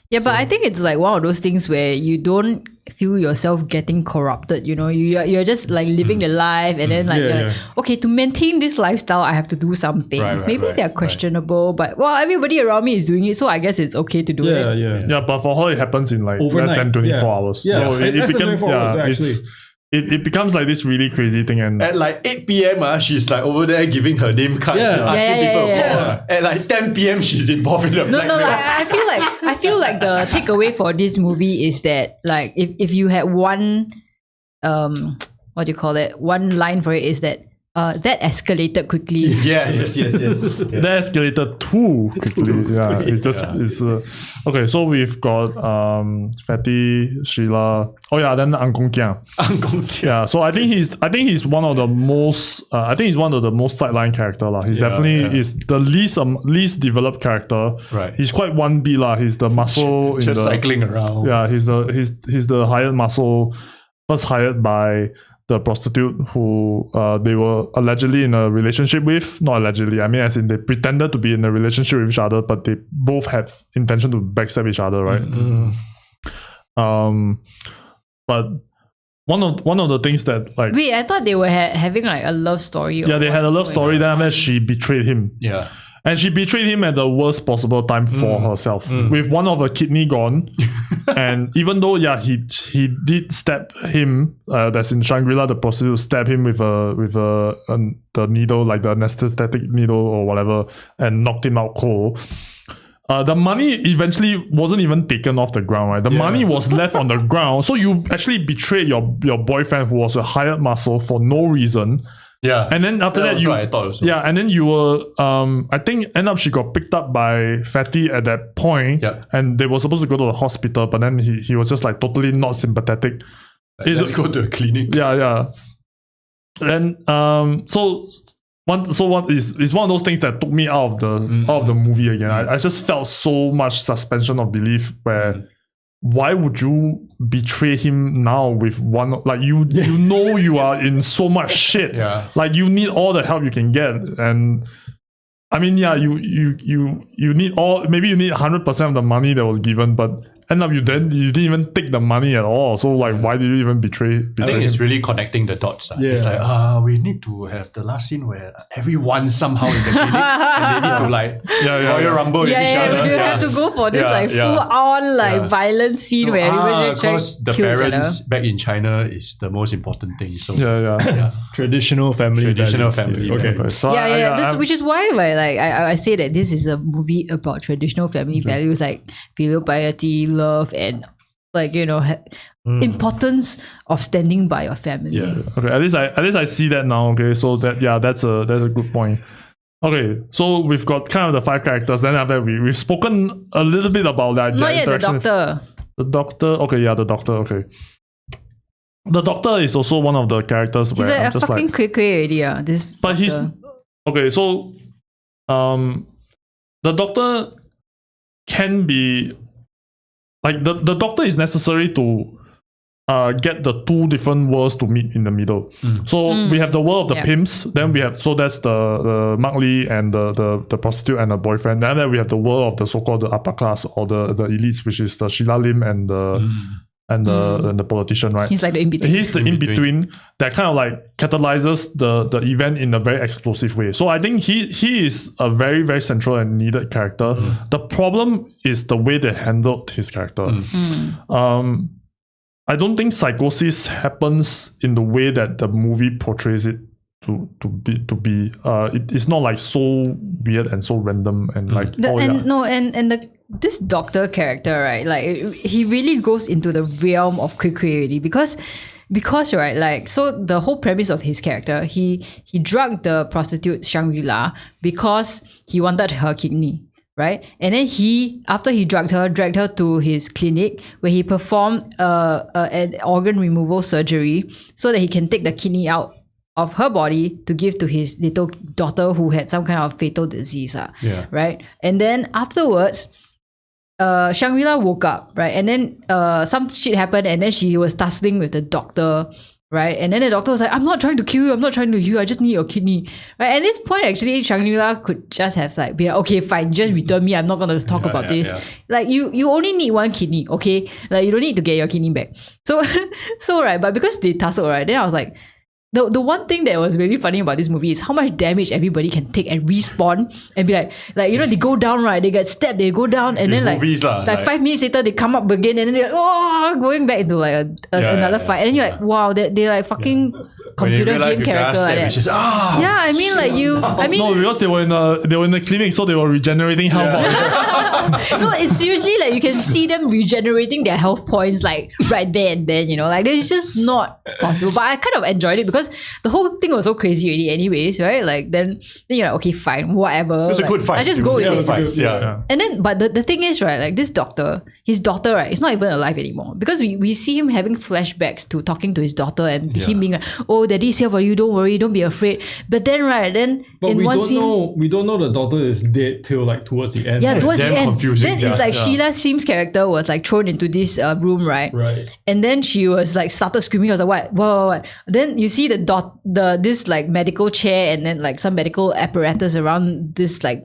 Yeah, but I think it's like one of those things where you don't feel yourself getting corrupted, you're just like living the life, and then like, okay, to maintain this lifestyle, I have to do some things. Maybe they're questionable, but well, everybody around me is doing it, so I guess it's okay to do it. Yeah, but for her, it happens in like overnight, less than 24 hours. Yeah, so it becomes like this really crazy thing. And at like 8 p.m, she's like over there giving her name cards, asking people to call. At like 10 p.m, she's involved in the blackmail. I feel like the takeaway for this movie is that like if you had one what do you call it? One line for it is that that escalated quickly. Yes. That escalated too quickly. Yeah, it just is. Okay, so we've got Fatty, Sheila. Oh yeah, then Angkong Kiang. Yeah, so I think he's one of the most. I think he's one of the most sideline character lah. He's definitely is the least developed character. Right. He's quite 1B lah. He's the muscle just cycling around. Yeah, he's the hired muscle, first hired by the prostitute who they were allegedly in a relationship with. Not allegedly, I mean as in they pretended to be in a relationship with each other, but they both have intention to backstab each other, right? But one of the things that like... Wait, I thought they were having like a love story. Yeah, they had a love story, then after that she betrayed him. Yeah. And she betrayed him at the worst possible time for herself, with one of her kidney gone. And even though, he did stab him, that's in Shangri-La, the prostitute stabbed him with the needle, like the anesthetic needle or whatever, and knocked him out cold. The money eventually wasn't even taken off the ground, right? The money was left on the ground. So you actually betrayed your boyfriend, who was a hired muscle, for no reason. Yeah. And then after that, I thought also. Yeah, and then you were I think end up she got picked up by Fatty at that point. Yeah. And they were supposed to go to the hospital, but then he was just like totally not sympathetic. Let's go to a clinic. Yeah. And so one is one of those things that took me out of the movie again. I just felt so much suspension of belief where why would you betray him now with one, like you know you are in so much shit. Yeah. Like you need all the help you can get. And I mean, yeah, you need maybe you need 100% of the money that was given, but end up you didn't even take the money at all. So like, why did you even betray I think him? it's really connecting the dots. It's like, we need to have the last scene where everyone's somehow in the clinic and they need to like Royal Rumble with each other. You have to go for this full on violent scene where everybody's trying because to the kill each other. parents back in China is the most important thing. So Traditional family values. Okay. So which is why I say that this is a movie about traditional family values like filial piety, love, and like importance of standing by your family. Okay, at least I see that now. Okay, so that's a good point. Okay, so we've got kind of the 5 characters. Then after we've spoken a little bit about that. Not yet the doctor. The doctor. Okay, the doctor. Okay. The doctor is also one of the characters where He's I'm a just fucking like, cray. This but doctor. he's okay. So, the doctor can be like the doctor is necessary to get the 2 different worlds to meet in the middle. So we have the world of the pimps. Then we have that's the Mark Lee and the prostitute and the boyfriend. Then we have the world of the so-called the upper class or the elites, which is the Sheila Lim and the and the politician, right? He's like the in-between. He's the in-between that kind of like catalyzes the event in a very explosive way. So I think he is a very, very central and needed character. The problem is the way they handled his character. I don't think psychosis happens in the way that the movie portrays it to be. It's not like so weird and so random and like this doctor character, right? Like he really goes into the realm of cray because right, like, so the whole premise of his character, he drugged the prostitute Shangri-La because he wanted her kidney, right? And then after he dragged her to his clinic where he performed an organ removal surgery so that he can take the kidney out of her body to give to his little daughter who had some kind of fatal disease, right? And then afterwards, Shangri-La woke up, right? And then some shit happened and then she was tussling with the doctor, right? And then the doctor was like, I'm not trying to kill you, I'm not trying to kill you, I just need your kidney, right? At this point, actually, Shangri-La could just have like been like, okay, fine, just return me, I'm not going to talk about this. Like, you only need 1 kidney, okay? Like, you don't need to get your kidney back. So right, but because they tussled, right, then I was like, the one thing that was really funny about this movie is how much damage everybody can take and respawn and be like they go down, right? They get stabbed, they go down, and then like 5 minutes later they come up again, and then they're like, going back into like another fight, and then you're like, wow, they like fucking computer game character like that. Just, I mean like no, because they were in the clinic, so they were regenerating health. No, it's seriously like you can see them regenerating their health points like right there and then, like it's just not possible. But I kind of enjoyed it because the whole thing was so crazy already anyways, right? Like then you're like, okay, fine, whatever. It was a good fight. I just go with it. Yeah. And then, but the thing is, right, like this doctor, his daughter, right, is not even alive anymore because we see him having flashbacks to talking to his daughter and him being like, oh, daddy's here for you, don't worry, don't be afraid. But then, right, but in we one don't scene, know. We don't know the daughter is dead till like towards the end. Yeah, towards the end. Confusing, then it's like Sheila Sim's character was like thrown into this room, right? Right. And then she was like started screaming. I was like, what? Then you see this like medical chair and then like some medical apparatus around this like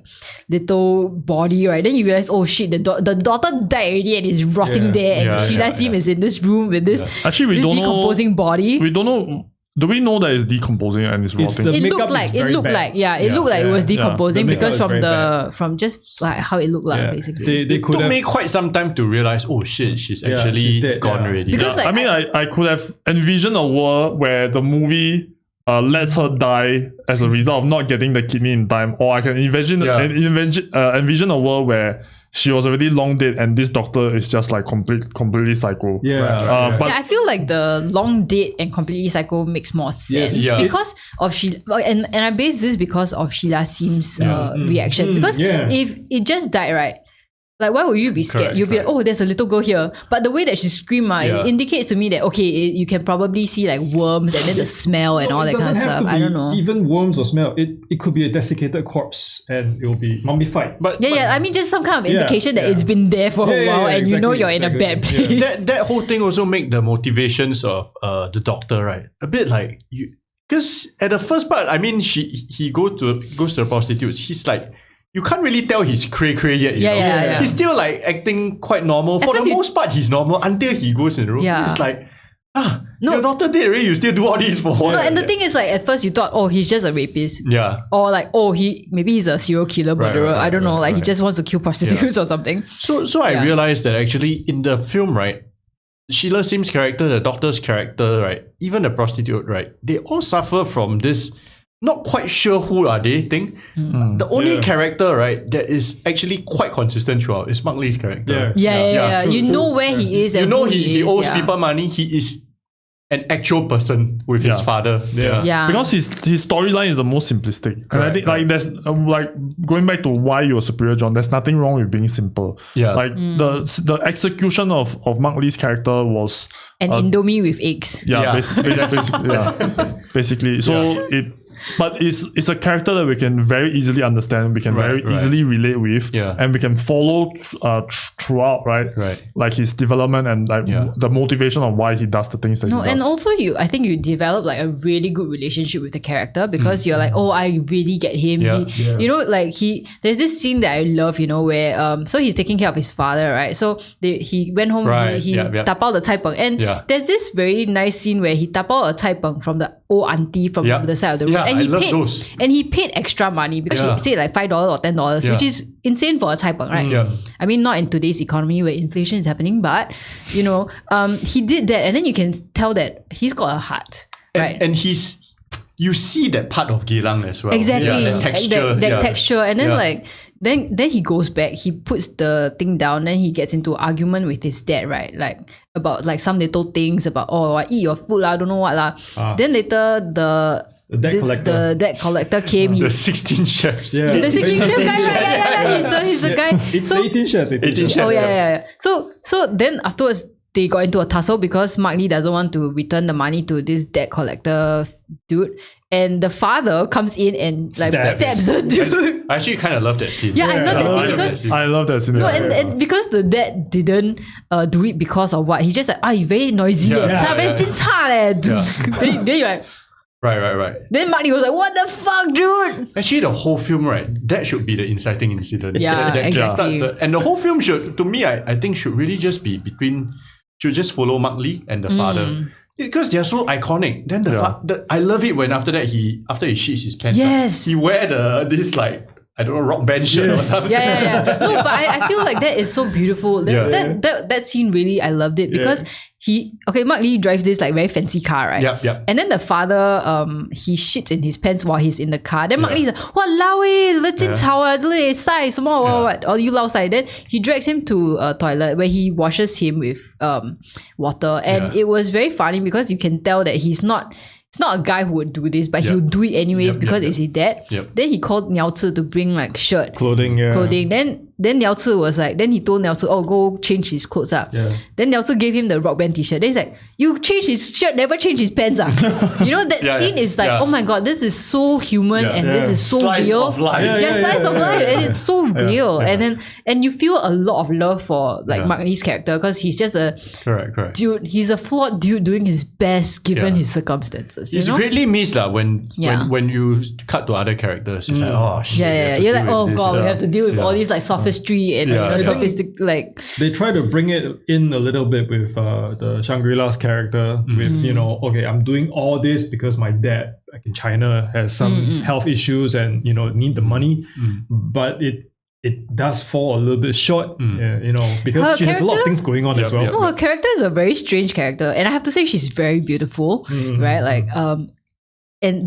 little body, right? Then you realize, oh shit, the daughter died already and is rotting there, and Sheila Sim is in this room with this Actually, we don't decomposing body. We don't know. Do we know that it's decomposing and it's rotting? It looked like it was decomposing because from just like how it looked like basically. They could took have me quite some time to realize, oh shit, she's actually dead, gone already. Because like, I mean, I could have envisioned a world where the movie lets her die as a result of not getting the kidney in time, or I can envision a world where she was already long dead and this doctor is just like completely psycho. But I feel like the long dead and completely psycho makes more sense because of and I base this because of Sheila Sim's reaction. Because if it just died, right, Like, why would you be scared? Correct, You'll be like, oh, there's a little girl here. But the way that she screamed, it indicates to me that, okay, you can probably see like worms and then the smell and all that kind of stuff. I don't know. Even worms or smell. It could be a desiccated corpse and it will be mummified. I mean, just some kind of indication that it's been there for a while and you know you're in a bad place. That whole thing also make the motivations of the doctor, right, a bit like you. Because at the first part, I mean, he goes to the prostitutes. He's like, you can't really tell he's cray yet. You know? Yeah. He's still like acting quite normal. For the most part, he's normal until he goes in the room. Yeah. It's like, your doctor did already. You still do all this for what? No, and the thing is, like, at first you thought, oh, he's just a rapist. Yeah. Or like, oh, maybe he's a serial killer murderer. I don't know. Like, he just wants to kill prostitutes or something. So I realized that actually in the film, right, Sheila Sim's character, the doctor's character, right, even the prostitute, right, they all suffer from this not quite sure who are they thing. The only character, right, that is actually quite consistent throughout is Mark Lee's character. Yeah. You know where he is. You and know who he is, owes people money. He is an actual person with his father. Yeah. Because his storyline is the most simplistic. And I think like there's like going back to why you're Superior Jon, there's nothing wrong with being simple. Yeah. Like the execution of Mark Lee's character was an Indomie with eggs. Basically. So but it's a character that we can very easily understand, we can very easily relate with, and we can follow throughout, right? Like his development and like the motivation of why he does the things that he does. And also I think you develop like a really good relationship with the character because you're like, oh, I really get him. You know, like there's this scene that I love, you know, where so he's taking care of his father, right? So he went home, he tapao the cai peng, and there's this very nice scene where he tapao a cai peng from the old auntie from the side of the room. And he paid extra money because she said like $5 or $10, which is insane for a cai peng, right? I mean, not in today's economy where inflation is happening, but you know, he did that, and then you can tell that he's got a heart, right? And you see that part of Geylang as well. Exactly, that texture, that texture, and then like. Then he goes back, he puts the thing down, then he gets into an argument with his dad, right? Like about like some little things about, oh, I eat your food, I don't know what lah. Then later the debt collector came. The 16 chefs. Yeah. The 16 chef guy, right? He's the guy. It's 18 chefs. 18 chefs. Oh yeah. So then afterwards they got into a tussle because Mark Lee doesn't want to return the money to this debt collector dude. And the father comes in and like stabs the dude. I actually kind of love that scene. Yeah, I love that scene because I love that scene. No, and because the dad didn't do it because of what, he just like, you very noisy. Then you're like, Right. Then Mark Lee was like, what the fuck, dude? Actually, the whole film, right, that should be the inciting incident. Yeah, exactly. And the whole film should, to me, I think should really just be should just follow Mark Lee and the father. Because they're so iconic. Then I love it when after he shits his pants. Yes. He wear this like, I don't know, rock band shirt or something. Yeah. No, but I feel like that is so beautiful. That scene really, I loved it because Mark Lee drives this like very fancy car, right? Yep. And then the father, he shits in his pants while he's in the car. Then Mark Lee's like, "Walao eh, 冷静吵啊，对，晒什么 what? Or you lao sai." Then he drags him to a toilet where he washes him with water, and it was very funny because you can tell that he's not a guy who would do this, but he'll do it anyways because it's his dad. Then he called Niao Ci to bring like clothing. Then Niao Ci was like, then he told Niao Ci, oh, go change his clothes up. Then Niao Ci gave him the rock band t-shirt. Then he's like, you change his shirt, never change his pants up. You know, that scene is like, oh my god, this is so human and this is so slice real. Of life. Slice of life. And it's so real. And you feel a lot of love for like Mark Lee's character because he's just a correct dude. He's a flawed dude doing his best given his circumstances. It's greatly missed when you cut to other characters. It's like, oh shit. You're like, oh god, we have to deal with all these like sophistry and sophisticated like. They try to bring it in a little bit with the Shangri-La's character with, you know, okay, I'm doing all this because my dad back in China has some health issues and, you know, need the money, but it does fall a little bit short, you know, because she has a lot of things going on as well. No, her character is a very strange character, and I have to say she's very beautiful, right? Like,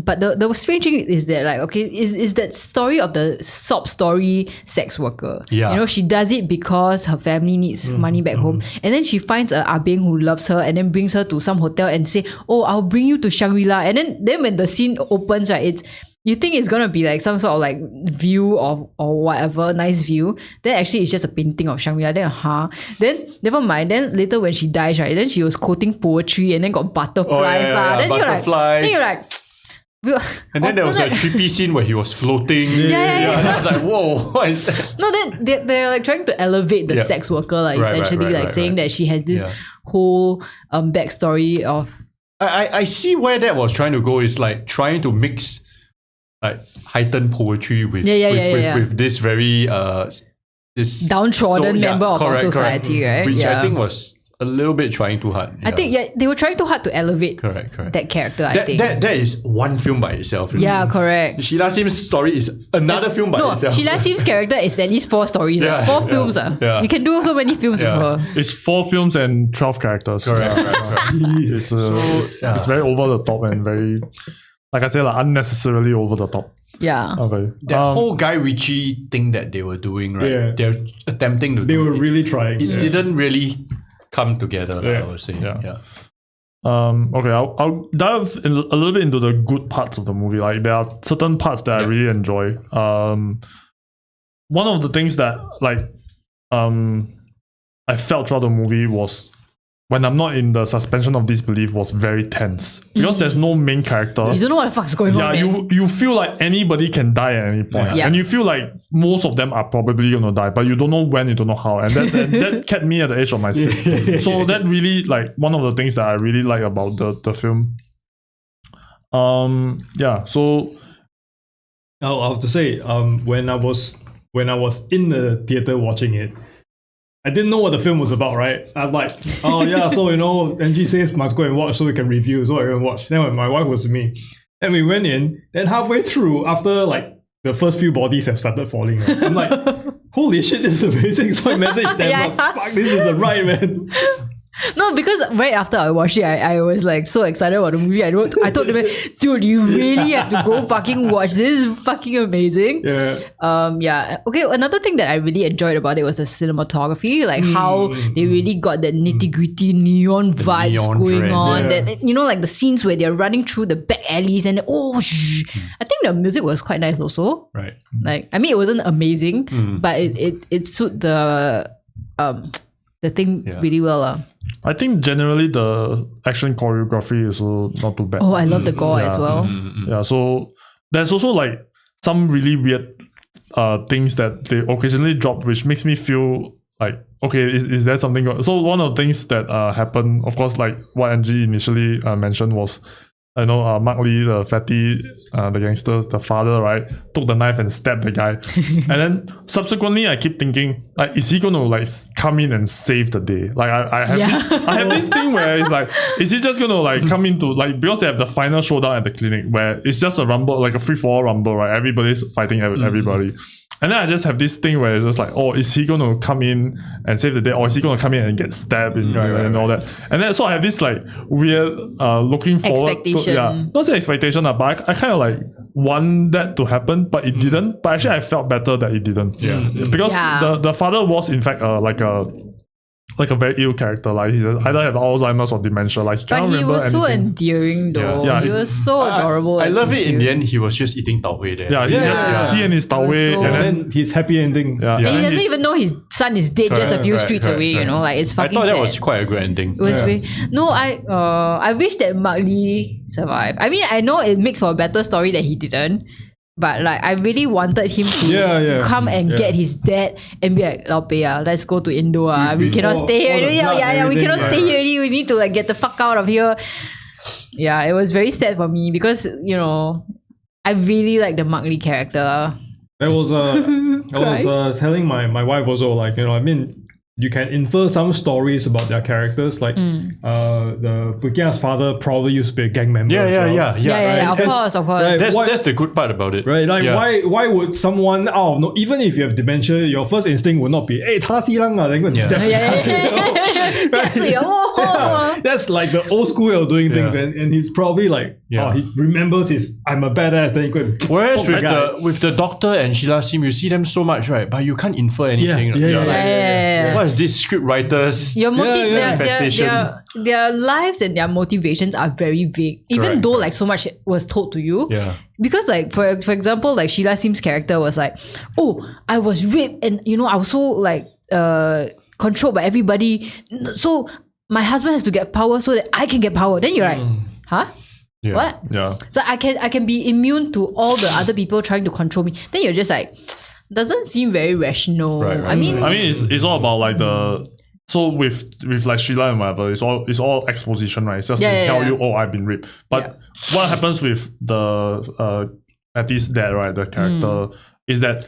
but the strange thing is that like, okay, is that story of the sob story sex worker. You know, she does it because her family needs money back home, and then she finds a abeng who loves her and then brings her to some hotel and say, oh, I'll bring you to Shangri-La, and then when the scene opens, right, you think it's gonna be like some sort of like view or whatever, nice view. Then actually it's just a painting of Shangri-La. Then then never mind. Then later when she dies, right? Then she was quoting poetry and then got butterflies. Then butterflies. you're like. And then there was a trippy scene where he was floating. Yeah. And I was like, whoa, what is that? No, then they're like trying to elevate the sex worker, like essentially saying that she has this whole backstory of. I see where that was trying to go. Is like trying to mix like heightened poetry with this very this downtrodden member of our society, right? Which I think was a little bit trying too hard. I think they were trying too hard to elevate that character. I think that is one film by itself. Yeah, correct. Sheila Sim's story is another film by itself. Sheila Sim's character is at least 4 stories. 4 films. You can do so many films with her. It's 4 films and 12 characters. Correct. It's very over the top and very, like I said, like unnecessarily over the top. Yeah. Okay. That whole Guy Ritchie thing that they were doing, right? Yeah. They're attempting to They were really trying. It didn't really come together, I would say. Okay, I'll dive a little bit into the good parts of the movie. Like there are certain parts that I really enjoy. One of the things that I felt throughout the movie was when I'm not in the suspension of disbelief was very tense because there's no main character. You don't know what the fuck's going on. Yeah, you feel like anybody can die at any point, and you feel like most of them are probably gonna die, but you don't know when, you don't know how, and that kept me at the edge of my seat. So that really one of the things that I really like about the film. So I'll have to say, when I was in the theater watching it, I didn't know what the film was about, right? I'm like, oh yeah, so NG says must go and watch so we can review, so I go and watch. Then when my wife was with me, and we went in, then halfway through, after like the first few bodies have started falling, right? I'm like, holy shit, this is amazing. So I messaged them, fuck, this is the right, man. No, because right after I watched it, I was like so excited about the movie. I told them, dude, you really have to go fucking watch. This is fucking amazing. Yeah. Okay, another thing that I really enjoyed about it was the cinematography, like how they really got that nitty-gritty neon vibes going on. Yeah. That like the scenes where they're running through the back alleys and I think the music was quite nice also. Right. Like, I mean, it wasn't amazing, but it suited the thing really well. I think generally the action choreography is not too bad. Oh, I love the gore as well. Yeah, so there's also like some really weird things that they occasionally drop, which makes me feel like, okay, is there something? So one of the things that happened, of course, like what Angie initially mentioned was, Mark Lee, the fatty, the gangster, the father, right, took the knife and stabbed the guy. And then subsequently, I keep thinking, like, is he going to like come in and save the day? Like, I have this thing where it's like, is he just going to like come into, like, because they have the final showdown at the clinic where it's just a rumble, like a free-for-all rumble, right? Everybody's fighting everybody. And then I just have this thing where it's just like, oh, is he going to come in and save the day? Or is he going to come in and get stabbed and all that? And then so I have this like weird looking forward expectation. Not say expectation, but I kind of like want that to happen, but it didn't. But actually I felt better that it didn't. Yeah. Because the father was in fact like a very ill character. Like he either have Alzheimer's or dementia. Like he can't remember anything. But he was so endearing though. Yeah. He was so adorable. I love it. In the end, he was just eating tau huey there. He and his tau huey, And then his happy ending. Yeah. And he doesn't even know his son is dead just a few streets away. Like it's fucking I thought sad. that was quite a good ending. It was no, I wish that Mark Lee survived. I mean, I know it makes for a better story that he didn't. But like, I really wanted him to come and get his dad and be like, let's go to Indo. We cannot stay here. We cannot stay here. We need to like get the fuck out of here. Yeah, it was very sad for me because I really like the Mark Lee character. I was telling my wife also, like, I mean, you can infer some stories about their characters, like the Bukia's father probably used to be a gang member. Yeah, of course. Right, that's the good part about it. Right, like why would someone even if you have dementia, your first instinct would not be, hey, ta silang then go and stab the guy. That's like the old school way of doing things, and he's probably like, he remembers his I'm a badass, then he go and whereas with the doctor and Sheila Sim, you see them so much, right? But you can't infer anything. Yeah. what is this script writers? Your manifestation? their lives and their motivations are very vague, even Correct, though like so much was told to you. Yeah. Because like for example, like Sheila Sim's character was like, oh, I was raped and I was so like controlled by everybody. So my husband has to get power so that I can get power. Then you're like, huh? Yeah. What? Yeah. So I can be immune to all the other people trying to control me. Then you're just like, doesn't seem very rational. Right. I mean it's all about like the so with like Sheila and whatever, it's all exposition, right? It's just to tell you, oh, I've been raped. But what happens with the Patty's dad, right? The character is that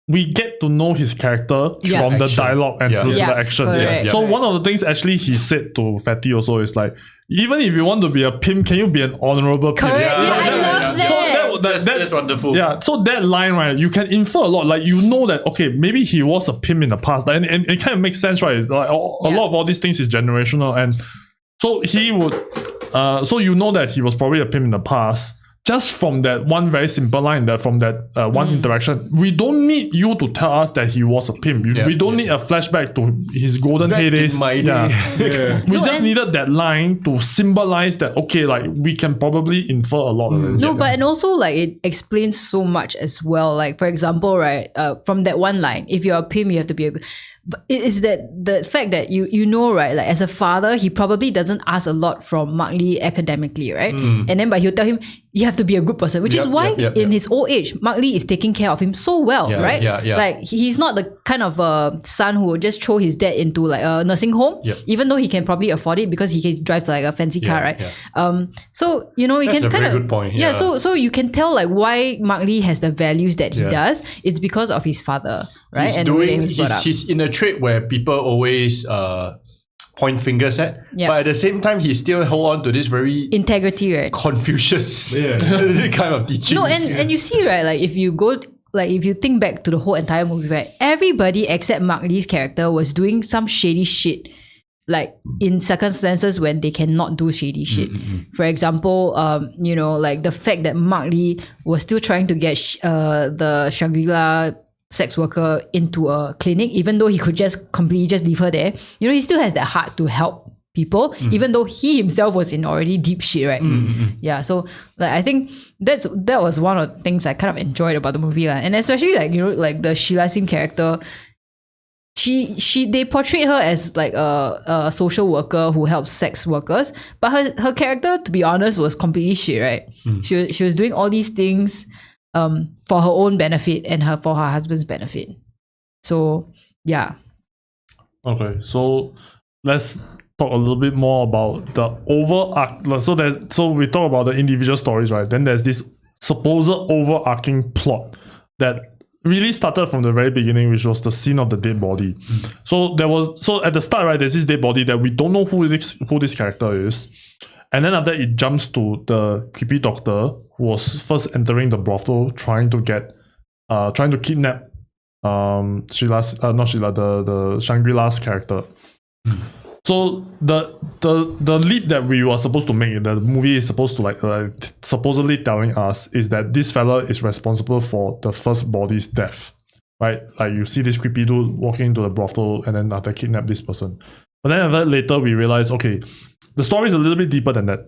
we get to know his character from the dialogue and through the action. Correct. So one of the things actually he said to Fatty also is like, even if you want to be a pimp, can you be an honorable pimp? correct. I love that. That's wonderful. Yeah, so that line, right, you can infer a lot. Like, you know that, okay, maybe he was a pimp in the past. And it kind of makes sense, right? Like, a lot of all these things is generational. And so he would, so you know that he was probably a pimp in the past. Just from that one very simple line, that from that one interaction, we don't need you to tell us that he was a pimp. We don't need a flashback to his golden heydays. We just needed that line to symbolize that, okay, like we can probably infer a lot of it. No, but and also like it explains so much as well. Like for example, right, from that one line, if you're a pimp, you have to be a. But it is that the fact that you know, right, like as a father, he probably doesn't ask a lot from Mark Lee academically, right? And then but he'll tell him you have to be a good person, which is why in his old age, Mark Lee is taking care of him so well, right? Like he's not the kind of son who will just throw his dad into like a nursing home, even though he can probably afford it because he drives like a fancy car, right? So you know, we That's can kind of good point. So you can tell like why Mark Lee has the values that he does. It's because of his father, right? He's and the way that he's brought up. he's in a trait where people always point fingers at, but at the same time he still hold on to this very integrity, right? Confucius kind of teaching. No, and you see, right, like if you think back to the whole entire movie, right, everybody except Mark Lee's character was doing some shady shit, like in circumstances when they cannot do shady shit. For example, you know, like the fact that Mark Lee was still trying to get the Shangri-La sex worker into a clinic, even though he could just completely just leave her there. You know, he still has that heart to help people, even though he himself was in already deep shit, right? Yeah, so like I think that was one of the things I kind of enjoyed about the movie, and especially like, you know, like the Sheila Sim character. They portrayed her as like a social worker who helps sex workers, but her character, to be honest, was completely shit, right? She was doing all these things for her own benefit and for her husband's benefit. So yeah. Okay, so let's talk a little bit more about the overarch. So we talk about the individual stories, right? Then there's this supposed overarching plot that really started from the very beginning, which was the scene of the dead body. So at the start, right, there's this dead body that we don't know who this character is. And then after that, it jumps to the creepy doctor who was first entering the brothel, trying to kidnap the Shangri-La's character. So the leap that we were supposed to make, that the movie is supposed to supposedly telling us, is that this fella is responsible for the first body's death, right? Like you see this creepy dude walking into the brothel and then after kidnap this person. But then later we realize, okay, the story is a little bit deeper than that.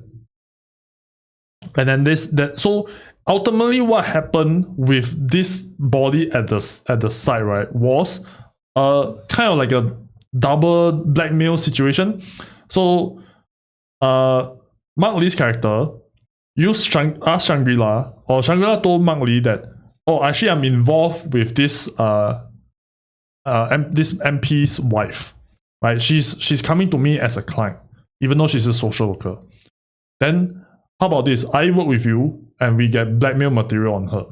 And then so ultimately what happened with this body at the site, right, was kind of like a double blackmail situation. So Mark Lee's character asked Shangri-La, or Shangri-La told Mark Lee that, oh, actually I'm involved with this this MP's wife, right? She's coming to me as a client, even though she's a social worker. Then how about this? I work with you and we get blackmail material on her.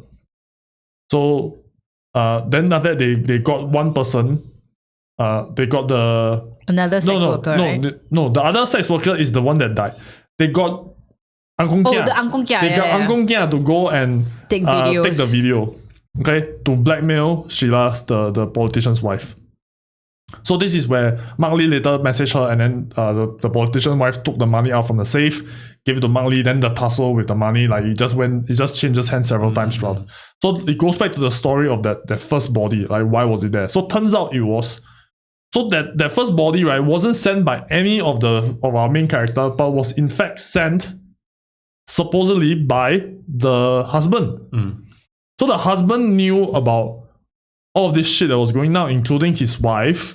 So then after that they got one person. They got another sex worker, right? The other sex worker is the one that died. They got Angkong Kia. The Angkong Kia. They got Angkong Kia to go and take the video, okay, to blackmail Sheila, the politician's wife. So this is where Mark Lee later messaged her, and then the politician's wife took the money out from the safe, gave it to Mark Lee. Then the tussle with the money, like it just changes hands several times throughout. So it goes back to the story of that first body, like why was it there? So turns out it was So that first body, right, wasn't sent by any of our main character, but was in fact sent supposedly by the husband. So the husband knew about all of this shit that was going on, including his wife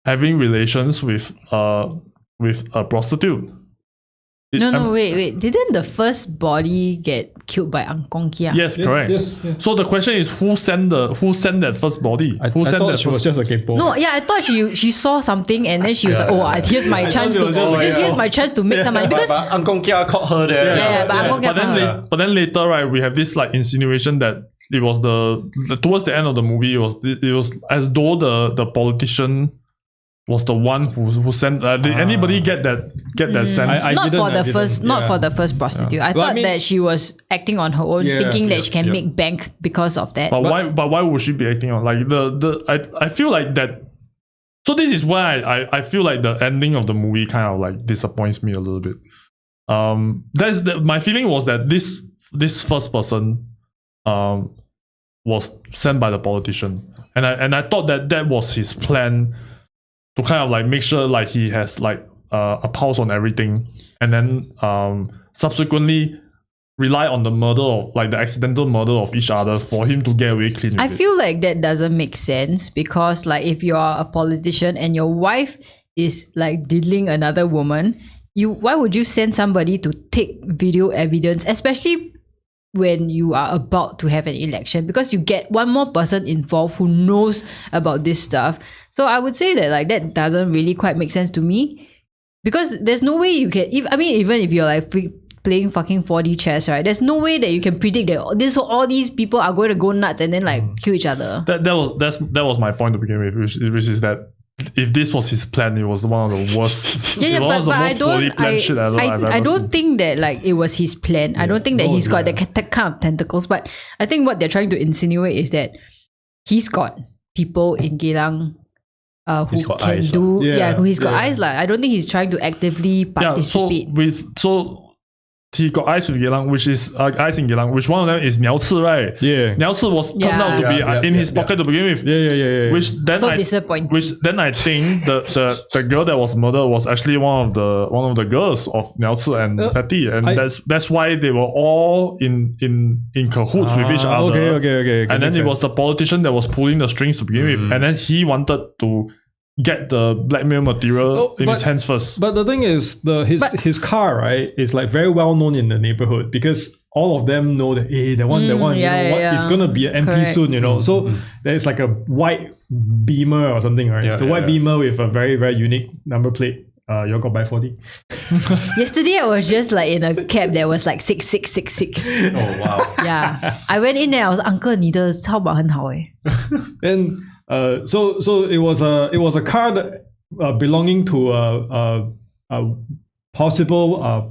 having relations with a prostitute. Wait. Didn't the first body get killed by Angkong Kia? Yes, correct. Yes. So the question is, who sent that first body? I Who sent thought that she was just a kepo. No, yeah, I thought she saw something and then she was here's my chance it was just like, here's my chance to make some money because But Angkong Kia caught her there. but Angkong Kia But then later, right, we have this like insinuation that it was the towards the end of the movie, it was as though the politician was the one who sent. Did anybody get that sense? not for the first prostitute. I thought that she was acting on her own, thinking that she can make bank because of that. But why would she be acting on like I feel like that. So this is why I feel like the ending of the movie kind of like disappoints me a little bit. My feeling was that this first person was sent by the politician, and I thought that was his plan to kind of like make sure like he has like a pulse on everything, and then subsequently rely on the murder of like the accidental murder of each other for him to get away clean with I feel like that doesn't make sense because like if you're a politician and your wife is like diddling another woman, why would you send somebody to take video evidence, especially when you are about to have an election, because you get one more person involved who knows about this stuff. So I would say that like that doesn't really quite make sense to me, because there's no way you can even if you're like playing fucking 4D chess, right, there's no way that you can predict that all these people are going to go nuts and then like kill each other. That was my point to begin with, which is that if this was his plan, it was one of the worst. But I don't think that like it was his plan. I don't think that he's got that kind of tentacles. But I think what they're trying to insinuate is that he's got people in Geylang who can eyes, do he's got eyes. Like I don't think he's trying to actively participate. So he got eyes with Geylang, which is eyes in Geylang, which one of them is Niao Ci, right? Yeah. Niao Ci was turned out to be in his pocket to begin with. Yeah. Which then disappointing. Which then I think the girl that was murdered was actually one of the girls of Niao Ci and Fatty, and that's why they were all in cahoots with each other. Okay. And then it was the politician that was pulling the strings to begin with, and then he wanted to get the blackmail material in his hands first. But the thing is, his car, right, is like very well known in the neighborhood because all of them know that that one, it's gonna be an MP soon, you know. So there's like a white Beamer or something, right? It's a white Beamer with a very, very unique number plate. You got by 40. Yesterday I was just like in a cab that was like 6666. Oh wow. Yeah. I went in there, I was Uncle 你的超保很好 Then so it was a car that belonging to a possible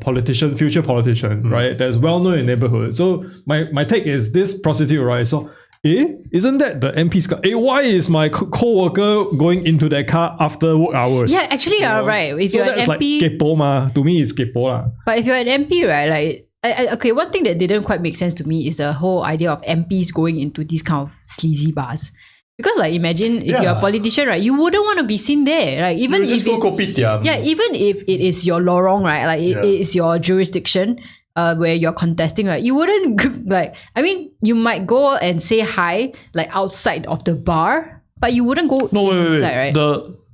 future politician, right? That's well known in the neighborhood. So my take is this prostitute, right? So isn't that the MP's car? Why is my co-worker going into that car after work hours? Yeah, actually, right. If you're an that's MP, like kepo ma. To me, it's kepo lah. But if you're an MP, right, like okay, one thing that didn't quite make sense to me is the whole idea of MPs going into these kind of sleazy bars. Because like imagine if you're a politician, right, you wouldn't want to be seen there, right? Even if even if it is your lorong, right, like it is your jurisdiction, where you're contesting, right, you wouldn't like. I mean, you might go and say hi like outside of the bar, but you wouldn't go inside, right?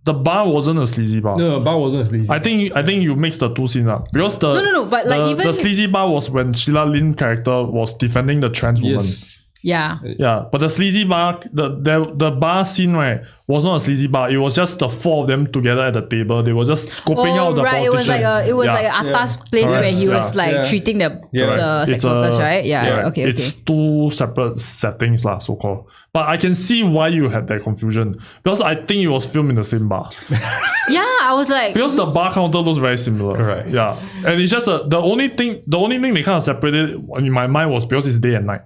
The bar wasn't a sleazy bar. No, the bar wasn't a sleazy. I think you mix the two scenes up because no, but like even the sleazy bar was when Sheila Lin character was defending the trans woman. Yes. Yeah, but the sleazy bar, the bar scene, right, was not a sleazy bar. It was just the four of them together at the table. They were just scoping out the politician. It was like an atas place where he was like treating the sex workers, right? Okay. It's two separate settings lah, so called. But I can see why you had that confusion because I think it was filmed in the same bar. Yeah, I was like because the bar counter looks very similar. Correct. Yeah, and it's just the only thing they kind of separated in my mind was because it's day and night.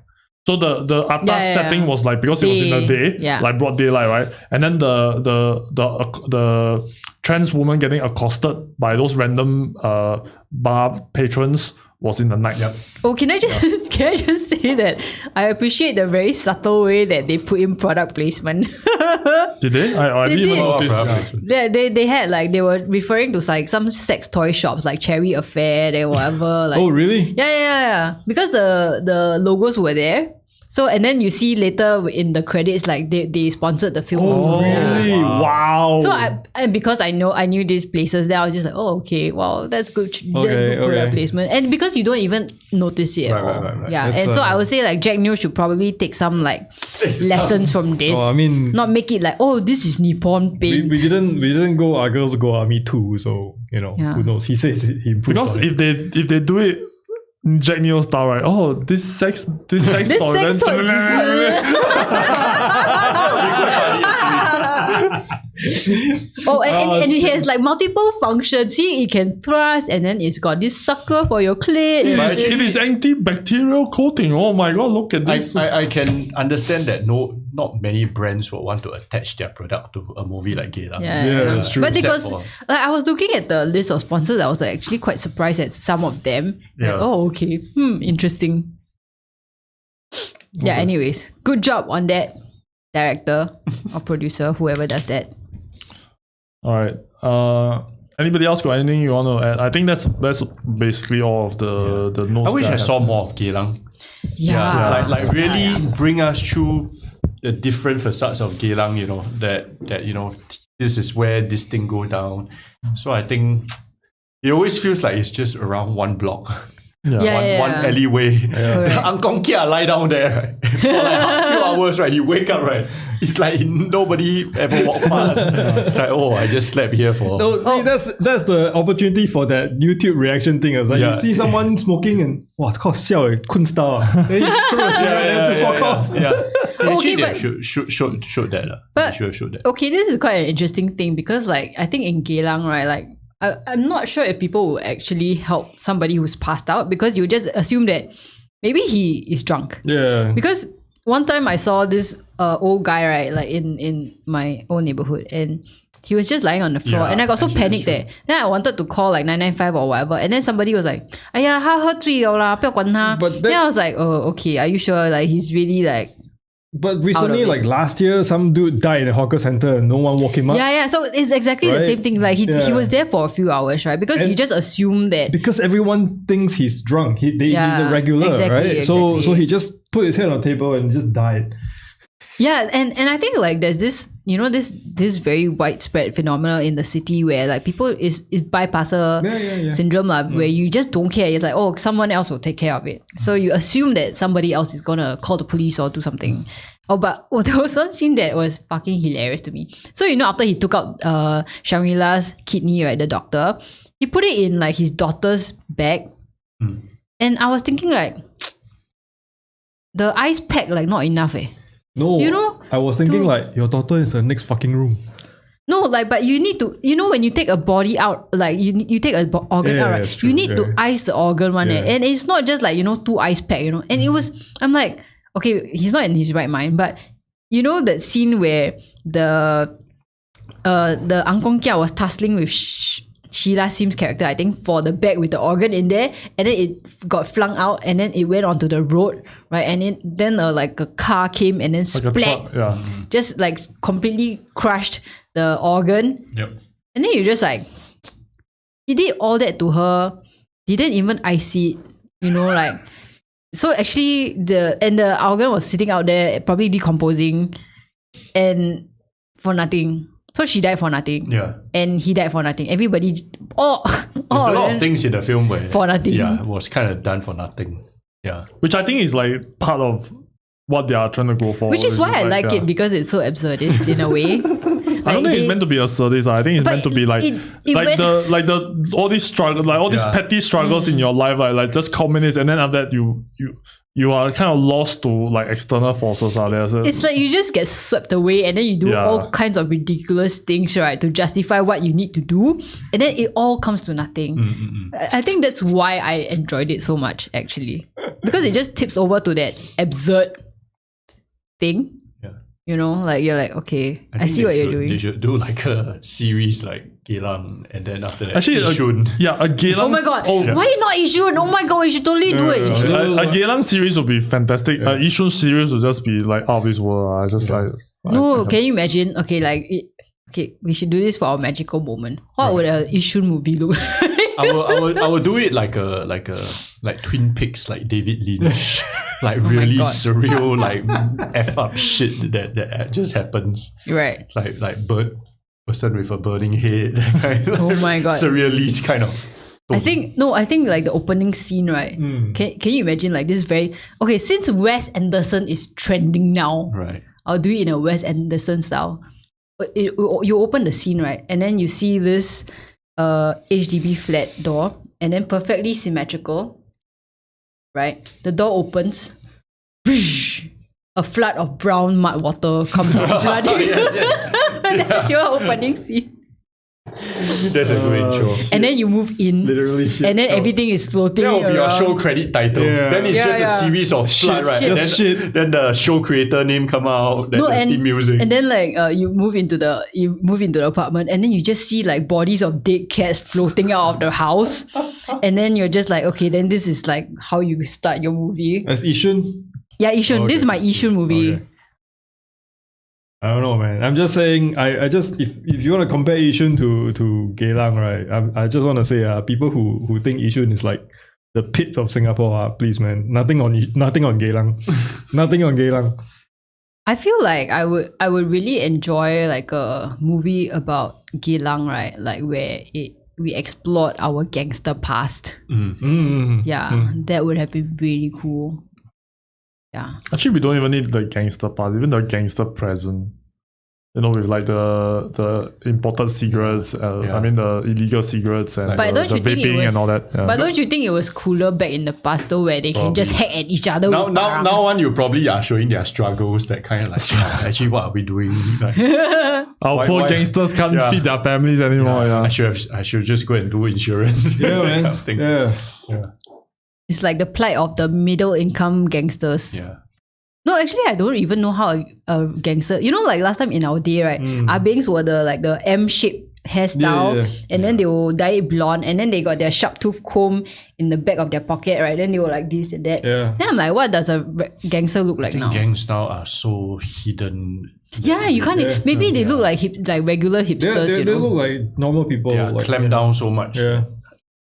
So the atas setting was like because it was in the day, like broad daylight, right? And then the trans woman getting accosted by those random bar patrons was in the night. Yep. Oh, can I just say that I appreciate the very subtle way that they put in product placement. Did they? I They didn't even did. notice. They had like they were referring to like some sex toy shops like Cherry Affair and whatever. Like Oh, really? yeah. Because the logos were there. So and then you see later in the credits like they sponsored the film. Oh, also. really? Yeah. Wow. So and because I knew these places, then I was just like, oh okay, well that's good. That's good product okay. placement, and because you don't even notice it at all. Right. Yeah, That's, and so I would say like Jack Neo should probably take some like lessons from this. I mean, Not make it like, oh, this is Nippon paint. we didn't go Our Girls Go Army 2, so Yeah. who knows? He says he improved. Because on it. if they do it Jack Neo style, right? Oh, this sex This toy. sex then- Oh, and it has like multiple functions. See, it can thrust, and then it's got this sucker for your clit. It is antibacterial coating. Oh my god, look at this. I can understand that not many brands will want to attach their product to a movie like Geylang. Yeah, that's true. But Except because for- like, I was looking at the list of sponsors, I was like, actually quite surprised at some of them. Like, Yeah. oh, okay. Interesting. Yeah, anyways. Good job on that, director or producer, whoever does that. All right. Anybody else got anything you want to add? I think that's basically all of the notes. I wish that I have. saw more of Geylang. Yeah. Like really bring us through the different facades of Geylang, that this is where this thing go down. So I think it always feels like it's just around one block. Yeah. One alleyway. Correct. The Uncle Kia lie down there, right? For like a few hours, right? He wake up, right? It's like nobody ever walked past. It's like, oh, I just slept here for. No, see, that's the opportunity for that YouTube reaction thing. It's like Yeah. you see someone smoking and wow, it's called xiao, kun style. Then you throw a cigarette and just walk off. Yeah. Actually, Okay, they but- showed that. But- They should have showed that. Okay, this is quite an interesting thing because like I think in Geylang, right, like I'm not sure if people will actually help somebody who's passed out because you just assume that maybe he is drunk. Yeah. Because one time I saw this old guy, right, like in my own neighborhood, and he was just lying on the floor, Yeah, and I got so actually, panicked that's there. Then I wanted to call like 995 or whatever, and then somebody was like, "Aya, 他喝醉了啦，不要管他." But then I was like, "Oh, okay. Are you sure? Like he's really like." But recently, it. like last year, some dude died in a hawker center and no one woke him up. Yeah. So it's exactly the Right? same thing. Like he Yeah. was there for a few hours, right? Because you And- just assume that. Because everyone thinks he's drunk. He's Yeah, a regular, exactly, right? So exactly. he just put his head on the table and just died. Yeah, and I think like there's this, this very widespread phenomenon in the city where like people is bypasser Yeah. syndrome where you just don't care. It's like, oh, someone else will take care of it. So you assume that somebody else is gonna call the police or do something. Oh, but there was one scene that was fucking hilarious to me. So after he took out Shangri-La's kidney, right, the doctor, he put it in like his daughter's bag. And I was thinking like the ice pack like not enough No, I was thinking to- like your daughter is the next fucking room. No, like, but you need to, when you take a body out, like you take an organ Yeah, out, right? that's true, You need to yeah. ice the organ one, Yeah. and it's not just like 2 ice pack, And it was, I'm like, okay, he's not in his right mind, but that scene where the Angkong Kia was tussling with Sheila Sim's character, I think, for the bag with the organ in there, and then it got flung out, and then it went onto the road, right? And then like a car came and then Like a splat, truck, yeah. just like completely crushed the organ. Yep. And then you're just like, he did all that to her, didn't even ice it, like. So actually, the organ was sitting out there, probably decomposing, and for nothing. So she died for nothing. Yeah. And he died for nothing. Everybody, There's a lot of things in the film where For nothing. Yeah, it was kind of done for nothing. Yeah. Which I think is like part of what they are trying to go for. Which is why I like yeah. it because it's so absurdist in a way. I don't think it's meant to be absurdist. I think it's But meant to be like it went- all these struggles, like all these Yeah. petty struggles in your life, like just culminates, and then after that you are kind of lost to like external forces out there. So It's like you just get swept away and then you do Yeah. all kinds of ridiculous things, right, to justify what you need to do. And then it all comes to nothing. I think that's why I enjoyed it so much, actually. Because it just tips over to that absurd thing. Yeah. You know, like you're like, okay, I think see they what you're should- doing. They should do like a series like Geylang, and then after that, Actually, Yishun. a Geylang. Oh my god, Oh, why not Yishun? Oh my god, we should totally do it. Yishun. a Geylang series would be fantastic. Yishun series would just be like out of this world. I just like. No, can you imagine? Okay, okay, we should do this for our magical moment. What would a Yishun movie look like? I will do it like Twin Peaks, like David Lynch, like really God. surreal, like f up shit that just happens, Right. like person with a burning head. That kind of Oh my God. surrealist kind of. I think like the opening scene, right? Can you imagine like this very okay, since Wes Anderson is trending now, Right. I'll do it in a Wes Anderson style. You open the scene, right? And then you see this HDB flat door, and then perfectly symmetrical, right? The door opens, a flood of brown mud water comes out flooding. That's your opening scene. That's a good intro. And then you move in, Literally shit. and then everything is floating That will be your around. show credit titles. Yeah. Then it's Yeah, just yeah. a series of flood, right? Shit. And Just then, shit. then the show creator name come out. Then the theme music. and then like you move into the apartment, and then you just see like bodies of dead cats floating out of the house, and then you're just like, okay, then this is like how you start your movie. As Yishun, Yeah, Yishun. This is my Yishun movie. Okay. I don't know, man. I'm just saying. I just if you want to compare Yishun to Geylang, right? I just want to say, people who think Yishun is like the pits of Singapore, please, man. Nothing on Geylang, nothing on Geylang. I feel like I would really enjoy like a movie about Geylang, right? Like where we explored our gangster past. Yeah, that would have been really cool. Yeah. Actually, we don't even need the gangster part, even the gangster present. You know, with like the imported cigarettes, I mean the illegal cigarettes and But don't the you think it vaping was? and all that. Yeah. But don't you think it was cooler back in the past though, where they can just hack at each other? now, with now, firearms? now, one you probably are showing their struggles. That kind of like, actually, what are we doing? Like, Our why- poor why- gangsters can't Yeah. feed their families anymore. Yeah. I should just go and do insurance. Yeah, that man. kind of thing. Yeah. It's like the plight of the middle income gangsters. Yeah. No, actually, I don't even know how a gangster. You know, like last time in our day, right? Abangs were the M-shaped hairstyle, Yeah. and then they will dye it blonde, and then they got their sharp tooth comb in the back of their pocket, right? Then they were like this and that. Yeah. Then I'm like, what does a gangster look like now? Gangs now are so hidden. Yeah, you can't. Yeah. Maybe they look like regular hipsters. They you know. look like normal people. They are like, clamped down so much. Yeah.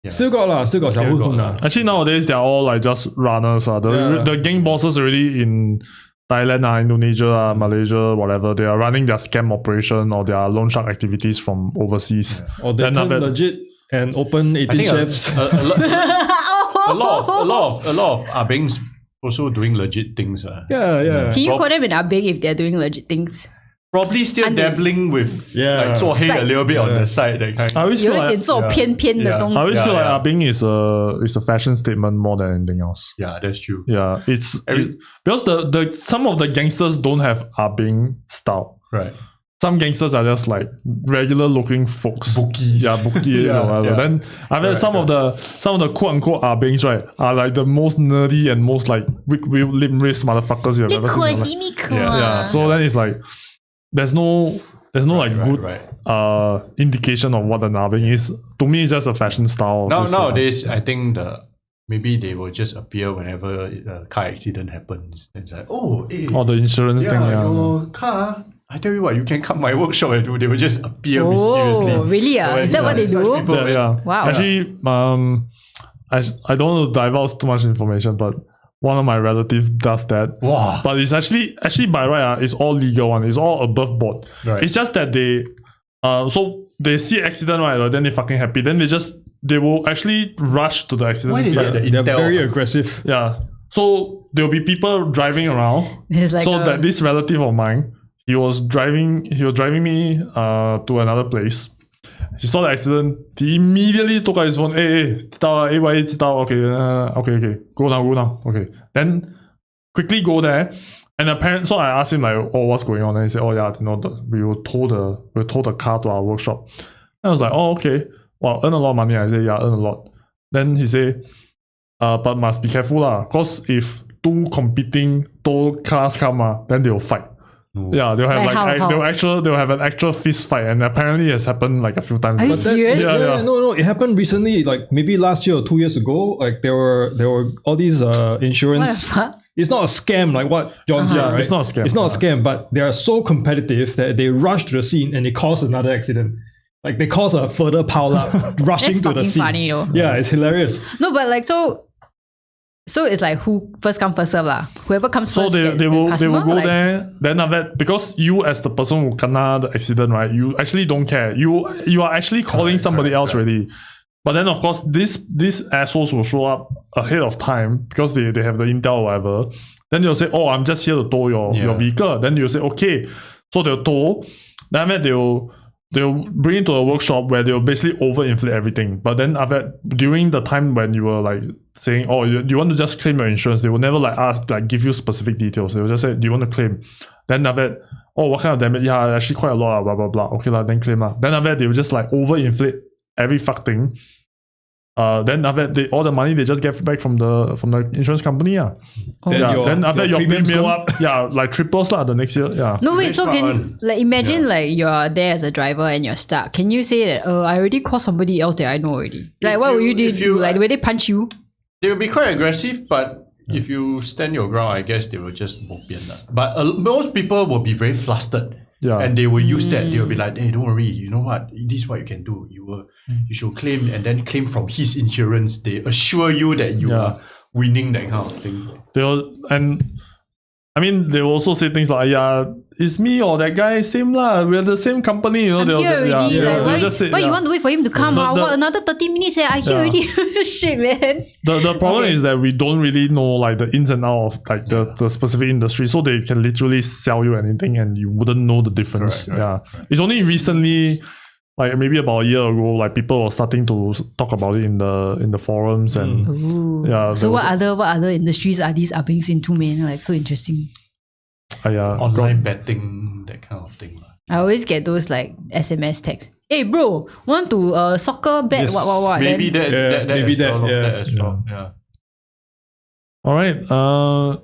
Yeah. Still got Rahul got Hun lah. Actually, nowadays they're all like just runners. The gang bosses already in Thailand, Indonesia, Malaysia, whatever. They are running their scam operation or their loan shark activities from overseas. Or they Then turn after- legit and open 18 I think chefs. a lot of Abangs also doing legit things. Yeah. Can you call them an abeng if they're doing legit things? Probably still And dabbling with Yeah. like 做黑 a Side. little bit on Yeah. the side, that kind. I always 有 feel 一点 like 这种偏偏的 Yeah. 东 I 西。 always feel like Yeah. Abing is a fashion statement more than anything else. Yeah, that's true. Yeah, because the some of the gangsters don't have Abing style. Right. Some gangsters are just like regular looking folks. Bookies. Yeah, bookies Yeah, or whatever. yeah. Then after that, some of the quote unquote Abings, right, are like the most nerdy and most like weak limb wrist motherfuckers you've ever seen. in your life. Yeah. So then it's like there's no like good Right. indication of what an Abing is. To me, it's just a fashion style. Nowadays, I think maybe they will just appear whenever a car accident happens. It's like, oh, hey, Or the insurance thing. Yeah. your car. I tell you what, you can come my workshop and do. They will just appear mysteriously. Oh, really? Is that what they such do? people, Yeah. Wow. Actually, I don't want to divulge too much information, but one of my relatives does that. Wow. But it's actually by right, it's all legal one. It's all above board. Right. It's just that they, so they see accident, right? Then they fucking happy. Then they will actually rush to the accident Why they site. get the They're intel? very aggressive. Yeah. So there will be people driving around. It's like So that this relative of mine, he was driving me to another place. He saw the accident. He immediately took out his phone. Hey, 知道了, AYA 知道, okay. Go now. Okay. Then quickly go there. And apparently, so I asked him like, oh, what's going on? And he said, oh yeah, we will tow the car to our workshop. And I was like, oh, okay. Well, earn a lot of money. I said, yeah, earn a lot. Then he said, but must be careful lah. Cause if two competing tow cars come, then they will fight. Yeah, they'll have Like how? they'll have an actual fist fight, and apparently it's happened like a few times. Are you But serious? Yeah. No, it happened recently, like maybe last year or 2 years ago. Like there were all these What insurance. the fuck? It's not a scam like what John said, Yeah, right? it's not a scam. It's not a scam, but they are so competitive that they rush to the scene and it caused another accident. Like they cause a further pile up, rushing That's to the fucking scene. funny though. Yeah, it's hilarious. No, but like so it's like who first come first serve lah. Whoever comes So first they gets will the they customer. will go like, there. Then after that, because you as the person who kena the accident, right? You actually don't care. You are actually calling somebody else already. But then of course these assholes will show up ahead of time because they have the intel or whatever. Then they'll say, "Oh, I'm just here to tow your vehicle." Then you'll say, "Okay." So they'll tow. Then after that they'll bring it to a workshop where they'll basically overinflate everything. But then after that, during the time when you were like saying, "Oh, you want to just claim your insurance," they will never like ask, like give you specific details. They will just say, "Do you want to claim?" Then after that, "Oh, what kind of damage?" "Yeah, actually quite a lot, blah blah blah." "Okay lah, then claim lah." Then after that, they will just like overinflate every fuck thing. Then after that, all the money they just get back from the insurance company. Then after that, your premiums premium go up. like triples lah the next year. Yeah. no wait, so Very can smart you like imagine like you're there as a driver and you're stuck? Can you say that I already called somebody else that I know already? Like what will you do? Like will they punch you? They will be quite aggressive, but if you stand your ground, I guess they will just bopian lah. But most people will be very flustered. Yeah. And they will use that. They will be like, "Hey, don't worry. You know what? This is what you can do. You should claim and then claim from his insurance. They assure you that you are winning that kind of thing." They will also say things like, "Yeah, it's me or that guy, same lah. We're the same company." I'm here already. they'll just say, why you want to wait for him to come? The- Another 30 minutes? I here already. Shit, man. The problem is that we don't really know like the ins and outs of like the specific industry, so they can literally sell you anything and you wouldn't know the difference. Correct. It's only recently, like maybe about a year ago, like people were starting to talk about it in the forums and Ooh. So there what other industries are these uppings into, man? Like so interesting. Online betting, that kind of thing. I always get those like SMS texts. Hey bro, want to soccer bet? Yes. What? Maybe Then, that maybe as well, that, yeah. that as well. Yeah. All right.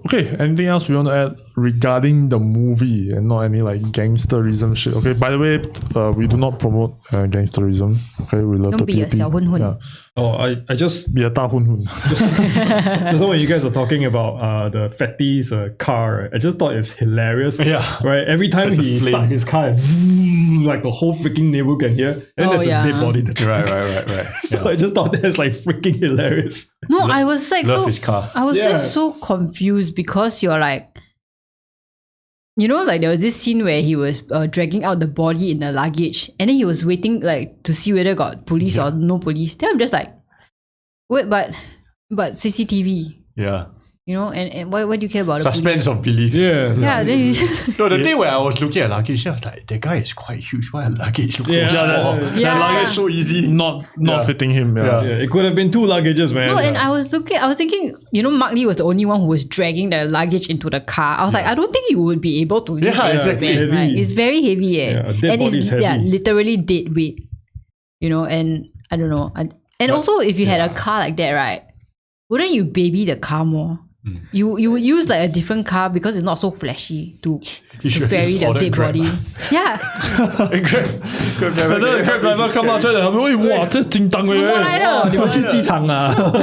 Okay. Anything else we want to add regarding the movie and not any like gangsterism shit? Okay. By the way, we do not promote gangsterism. Okay. We love don't the be a PAP. 小混混. Yeah. Oh, I just Be a 大混混. just now when you guys are talking about the fatty's car, right, I just thought it's hilarious. Yeah. Right. Every time he starts his car, like the whole freaking neighborhood can hear, and then there's a dead body in the trunk. Right. So I just thought that's like freaking hilarious. No, I was like Love his car. I was Yeah. just so confused because you're like, you know, like there was this scene where he was dragging out the body in the luggage, and then he was waiting like to see whether got police or no police. Then I'm just like, wait, but CCTV, Yeah. you know, and why do you care about the Suspense police? of belief. Yeah. Yeah, then you just No, the thing where I was looking at luggage, I was like, that guy is quite huge. Why a luggage looks Yeah. so small? Yeah, Yeah. That luggage So easy. not Yeah. fitting him. Yeah. Yeah, it could have been 2 luggages, man. no, and I was thinking, you know, Mark Lee was the only one who was dragging the luggage into the car. I was like, I don't think you would be able to lift Yeah, that exactly. man. It's Like, heavy. it's very heavy, Yeah, a dead and body it's is heavy. literally dead weight. You know, and I don't know. And also, if you had a car like that, right, wouldn't you baby the car more? You would use like a different car because it's not so flashy to should ferry use the ordered dead Grab. body. Yeah. Grab driver And then the Grab driver come out try to help me. Wow, 这紧张的什么来的？你们去机场啊，很重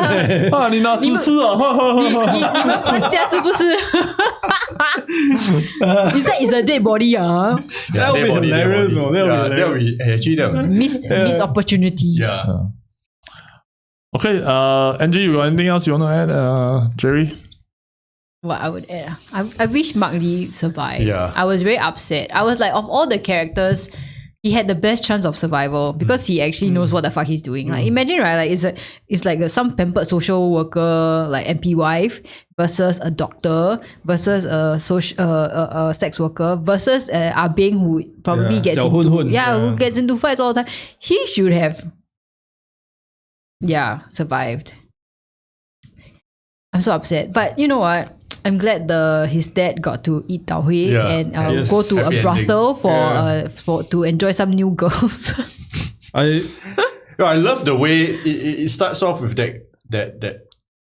欸啊，你拿试试啊！你们搬家是不是？你在 is a dead body 啊 That would be hilarious, bro. That would be hilarious. Actually, that would be. miss opportunity. Yeah. Okay, Angie, you got anything else you want to add? Jerry? What I would add, I wish Mark Lee survived. Yeah. I was very upset. I was like, of all the characters, he had the best chance of survival because he actually knows what the fuck he's doing. Like, imagine, right? Like, it's like some pampered social worker, like MP wife, versus a doctor, versus a sex worker, versus Ah Beng who probably Yeah, gets 小混混, who gets into fights all the time. He should have, survived. I'm so upset, but you know what? I'm glad his dad got to eat tau huay and Yes. go to Happy a brothel ending. for to enjoy some new girls. I I love the way it starts off with that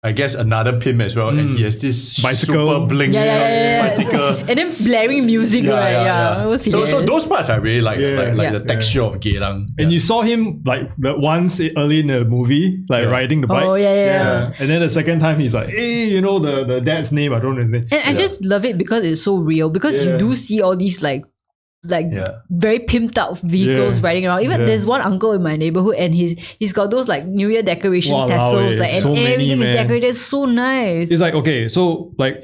I guess another pimp as well, and he has this Bicycle. super bling bicycle. And then blaring music, right? Yeah. It was So hilarious. those parts I really like, Yeah. the texture of Geylang. And you saw him like once early in the movie, like riding the bike. Oh, yeah. And then the second time he's like, hey, you know the dad's name, I don't know his name. And I just love it because it's so real. Because you do see all these like very pimped out vehicles riding around. Even there's one uncle in my neighborhood, and he's got those like New Year decoration tassels, like, and so many, everything is man. decorated so nice. It's like, okay, so like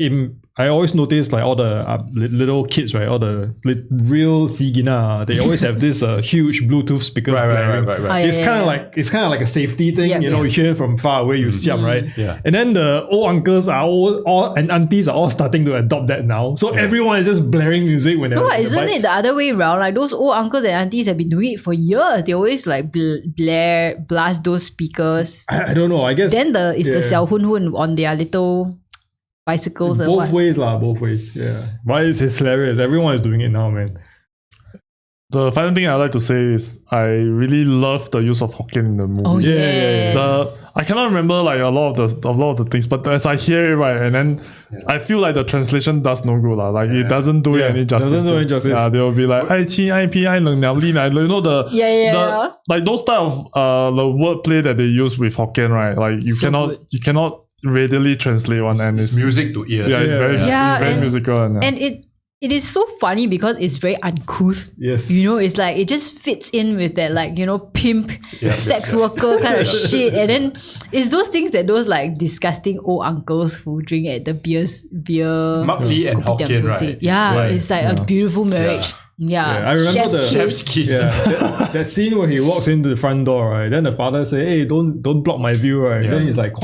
I always notice like all the little kids, right? All the real Sigina, they always have this huge Bluetooth speaker. Right. It's kind of like a safety thing, you know. You hear it from far away, you siam, right? Yeah. And then the old uncles are all and aunties are all starting to adopt that now. So everyone is just blaring music when they're. No, isn't it the other way around? Like those old uncles and aunties have been doing it for years. They always like blast those speakers. I don't know. I guess Then the Xiao Hun Hun on their little bicycles and both ways. Yeah, but it's hilarious. Everyone is doing it now, man. The final thing I like to say is I really love the use of Hokkien in the movie. Oh Yeah. yes. I cannot remember like a lot of the things, but as I hear it, right, and then I feel like the translation does no good, like it doesn't do it any justice. Doesn't do any justice. Yeah, they will be like "ai qi ai pi ai leng liao li lai," you know the Yeah. like those type of the wordplay that they use with Hokkien, right? Like you So cannot readily translate one, and It's music to ears. it's very and- musical And it is so funny because it's very uncouth. Yes. You know, it's like it just fits in with that like, you know, pimp, sex worker kind of shit. And then it's those things that those like disgusting old uncles who drink at the beer Mark Lee and kopitiams Hokkien, will right? say. Yeah, it's like a beautiful marriage. Yeah. I remember the Chef's kiss. that scene where he walks into the front door, right? Then the father say, "Hey, don't block my view," right? Then he's like,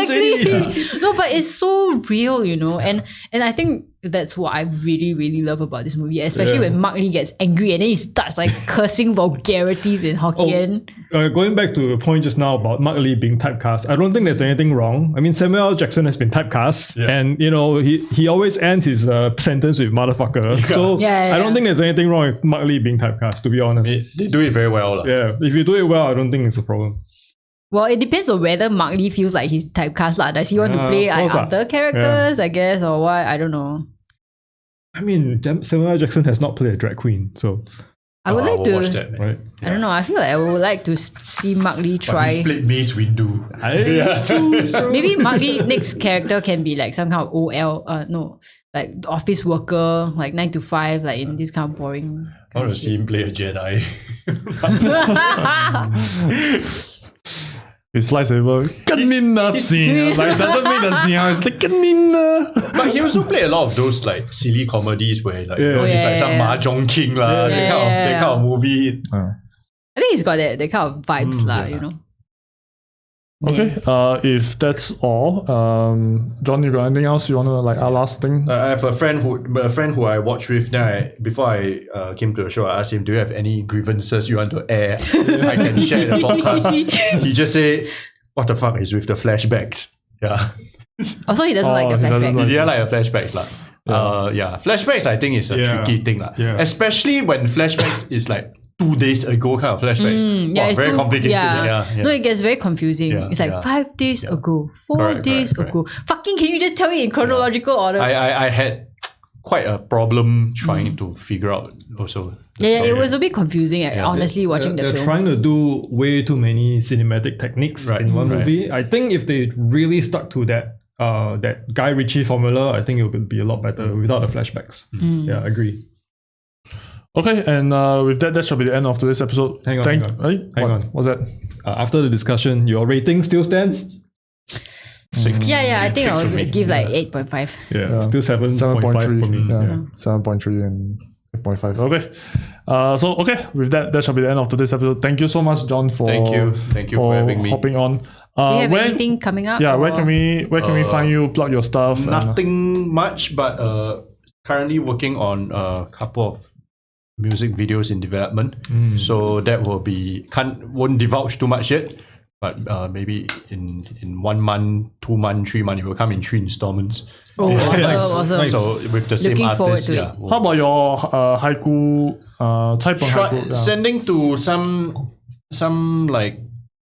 Exactly. No, but it's so real, you know, and I think that's what I really, really love about this movie, especially when Mark Lee gets angry and then he starts like cursing vulgarities in Hokkien. Going back to the point just now about Mark Lee being typecast, I don't think there's anything wrong. I mean, Samuel L. Jackson has been typecast, and you know he always ends his sentence with motherfucker. So I don't think there's anything wrong with Mark Lee being typecast. To be honest, They do it very well. yeah, if you do it well, I don't think it's a problem. Well, it depends on whether Mark Lee feels like he's typecast. Does he want to play of course, other characters, I guess, or what? I don't know. I mean, Samuel L. Jackson has not played a drag queen, so I would like will to. watch that. right. I don't know. I feel like I would like to see Mark Lee But he try. split Mace Windu. Maybe Mark Lee next character can be like some kind of like office worker, like 9 to 5, like in this kind of boring. I want to see him play a Jedi. His lightsaber kanina sing like doesn't make the sing. It's like kanina. But he also played a lot of those like silly comedies where like he's like some yeah. mahjong king lah, Yeah, that kind of movie. I think he's got that kind of vibes, you know. Okay, if that's all, John, you got anything else you wanna like our last thing? I have a friend who I watched with. Then before I came to the show, I asked him, "Do you have any grievances you want to air? I can share in the podcast." He just said, "What the fuck is with the flashbacks?" Yeah, Also, he doesn't like the he doesn't flashbacks. like- yeah, like the flashbacks lah. Flashbacks I think is a tricky thing lah. Yeah. Especially when flashbacks is like 2 days ago kind of flashbacks. Wow, it's very too- complicated. Yeah. No, it gets very confusing. Yeah, It's like yeah. 5 days ago, 4 Correct, days correct. ago. Fucking, can you just tell it in chronological order? I had quite a problem trying to figure out also. It was a bit confusing, honestly, watching the They're film. trying to do way too many cinematic techniques Right, in one right. movie. I think if they really stuck to that Guy Ritchie formula, I think it would be a lot better without the flashbacks. Yeah, I agree. Okay, and with that shall be the end of today's episode. Hang on. What's that? After the discussion, your ratings still stand? 6. Yeah, I think I Six for would me. give like 8.5. Yeah, still 7.5 for me. Yeah, 7.3 and 8.5. Okay. With that shall be the end of today's episode. Thank you so much, John, for Thank you for having me. hopping on. Do you have anything coming up? Yeah, or- where can we find you? Plug your stuff. and, Nothing much, but currently working on a couple of music videos in development. So that will be won't divulge too much yet. But maybe in 1 month, 2 months, 3 months, it will come in 3 installments. Oh, awesome. So with the same Looking forward artist, to it. yeah. How about your haiku? Type of haiku. Yeah. Sending to some like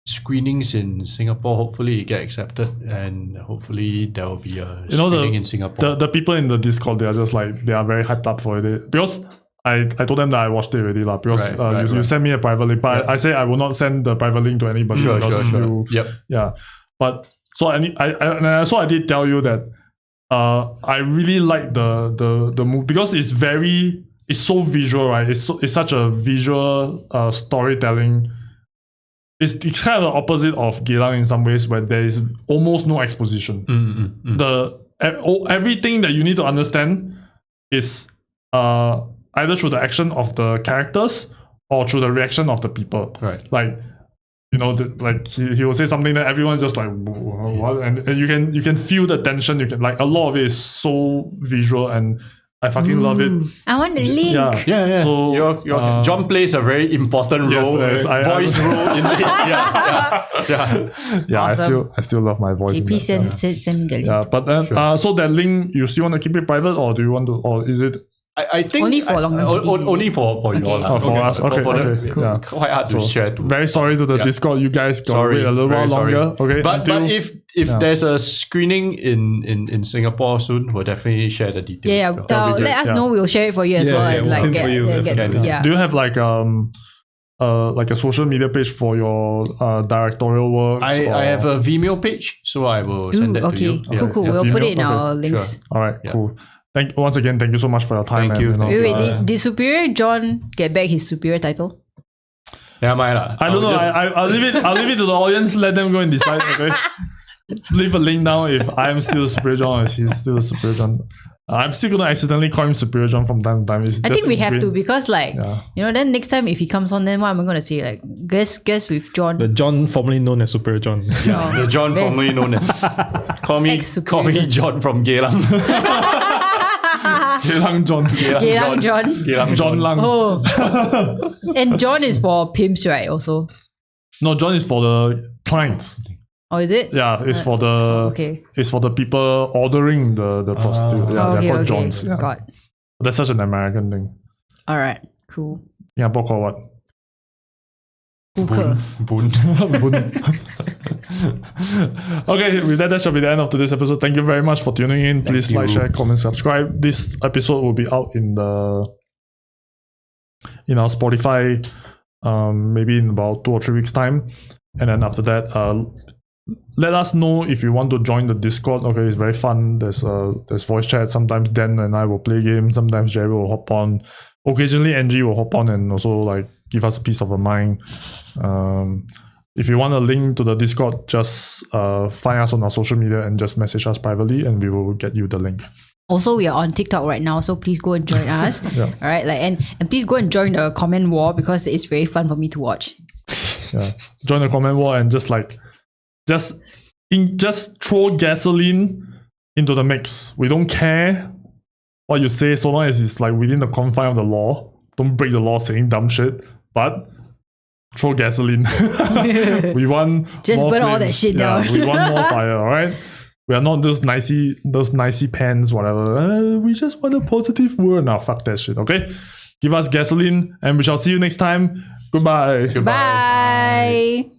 screenings in Singapore. Hopefully it get accepted, and hopefully there will be a screening in Singapore. The people in the Discord, they are just like, they are very hyped up for it because I told them that I watched it already lah. Because you sent me a private link, but I say I will not send the private link to anybody. Sure. You, yeah. But so I did tell you that I really like the movie because it's so visual, right? It's such a visual storytelling. It's kind of the opposite of Geylang in some ways, where there is almost no exposition. Everything that you need to understand is either through the action of the characters or through the reaction of the people. Right. Like, you know, he will say something that everyone's just like, what? And you can feel the tension. You can, like, a lot of it is so visual, and I fucking love it. I want the link. Yeah. So John plays a very important role, voice role in it. Yeah. Awesome. I still love my voice. Okay, please send me the link. Yeah, but then so that link, you still want to keep it private, or do you want to, or is it? I think only for Longkang Kitties. only for you all. For us. Okay. Yeah. Quite hard to share. Very sorry to the Discord. You guys got to wait a little while longer. Okay. But if there's a screening in Singapore soon, we'll definitely share the details. Yeah. Let us know. We'll share it for you as well. And we'll for you. Yeah. Do you have like a social media page for your directorial work? I have a Vimeo page, so I will send that to you. Cool. We'll put it in our links. Sure. All right. Cool. Once again, thank you so much for your time. Thank you. Wait, did Superior Jon get back his superior title? Yeah, I don't know. I'll leave it to the audience. Let them go and decide. Okay. Leave a link down if I'm still Superior Jon or if he's still Superior Jon. I'm still gonna accidentally call him Superior Jon from time to time. I think we have to, because then next time if he comes on, then what am I gonna say? Like guess with Jon. The Jon formerly known as Superior Jon. Yeah, the Jon formerly known as call me Jon from Geylang. Geylang Jon. Jon Lang. Oh. And Jon is for pimps, right? Also. No, Jon is for the clients. Oh, is it? Yeah, it's for the it's for the people ordering the prostitute. They're called Jons. Yeah. God. That's such an American thing. Alright, cool. Singapore called what? Hooker. Boon. Okay, with that shall be the end of today's episode. Thank you very much for tuning in. Please like, share, comment, subscribe. This episode will be out in our Spotify maybe in about 2 or 3 weeks time. And then after that, let us know if you want to join the Discord. Okay, it's very fun. There's voice chat. Sometimes Dan and I will play games. Sometimes Jerry will hop on. Occasionally Angie will hop on and also like give us a piece of a mind. If you want a link to the Discord, just find us on our social media and just message us privately, and we will get you the link. Also, we are on TikTok right now, so please go and join us. All right, and please go and join the comment war, because it's very fun for me to watch. Yeah, join the comment war and just throw gasoline into the mix. We don't care what you say, so long as it's like within the confine of the law. Don't break the law saying dumb shit, but throw gasoline. We want just more burn flames. all that shit down. We want more fire. All right. We are not those nicey pants, whatever. We just want a positive word. Now, fuck that shit. Okay. Give us gasoline, and we shall see you next time. Goodbye. Bye.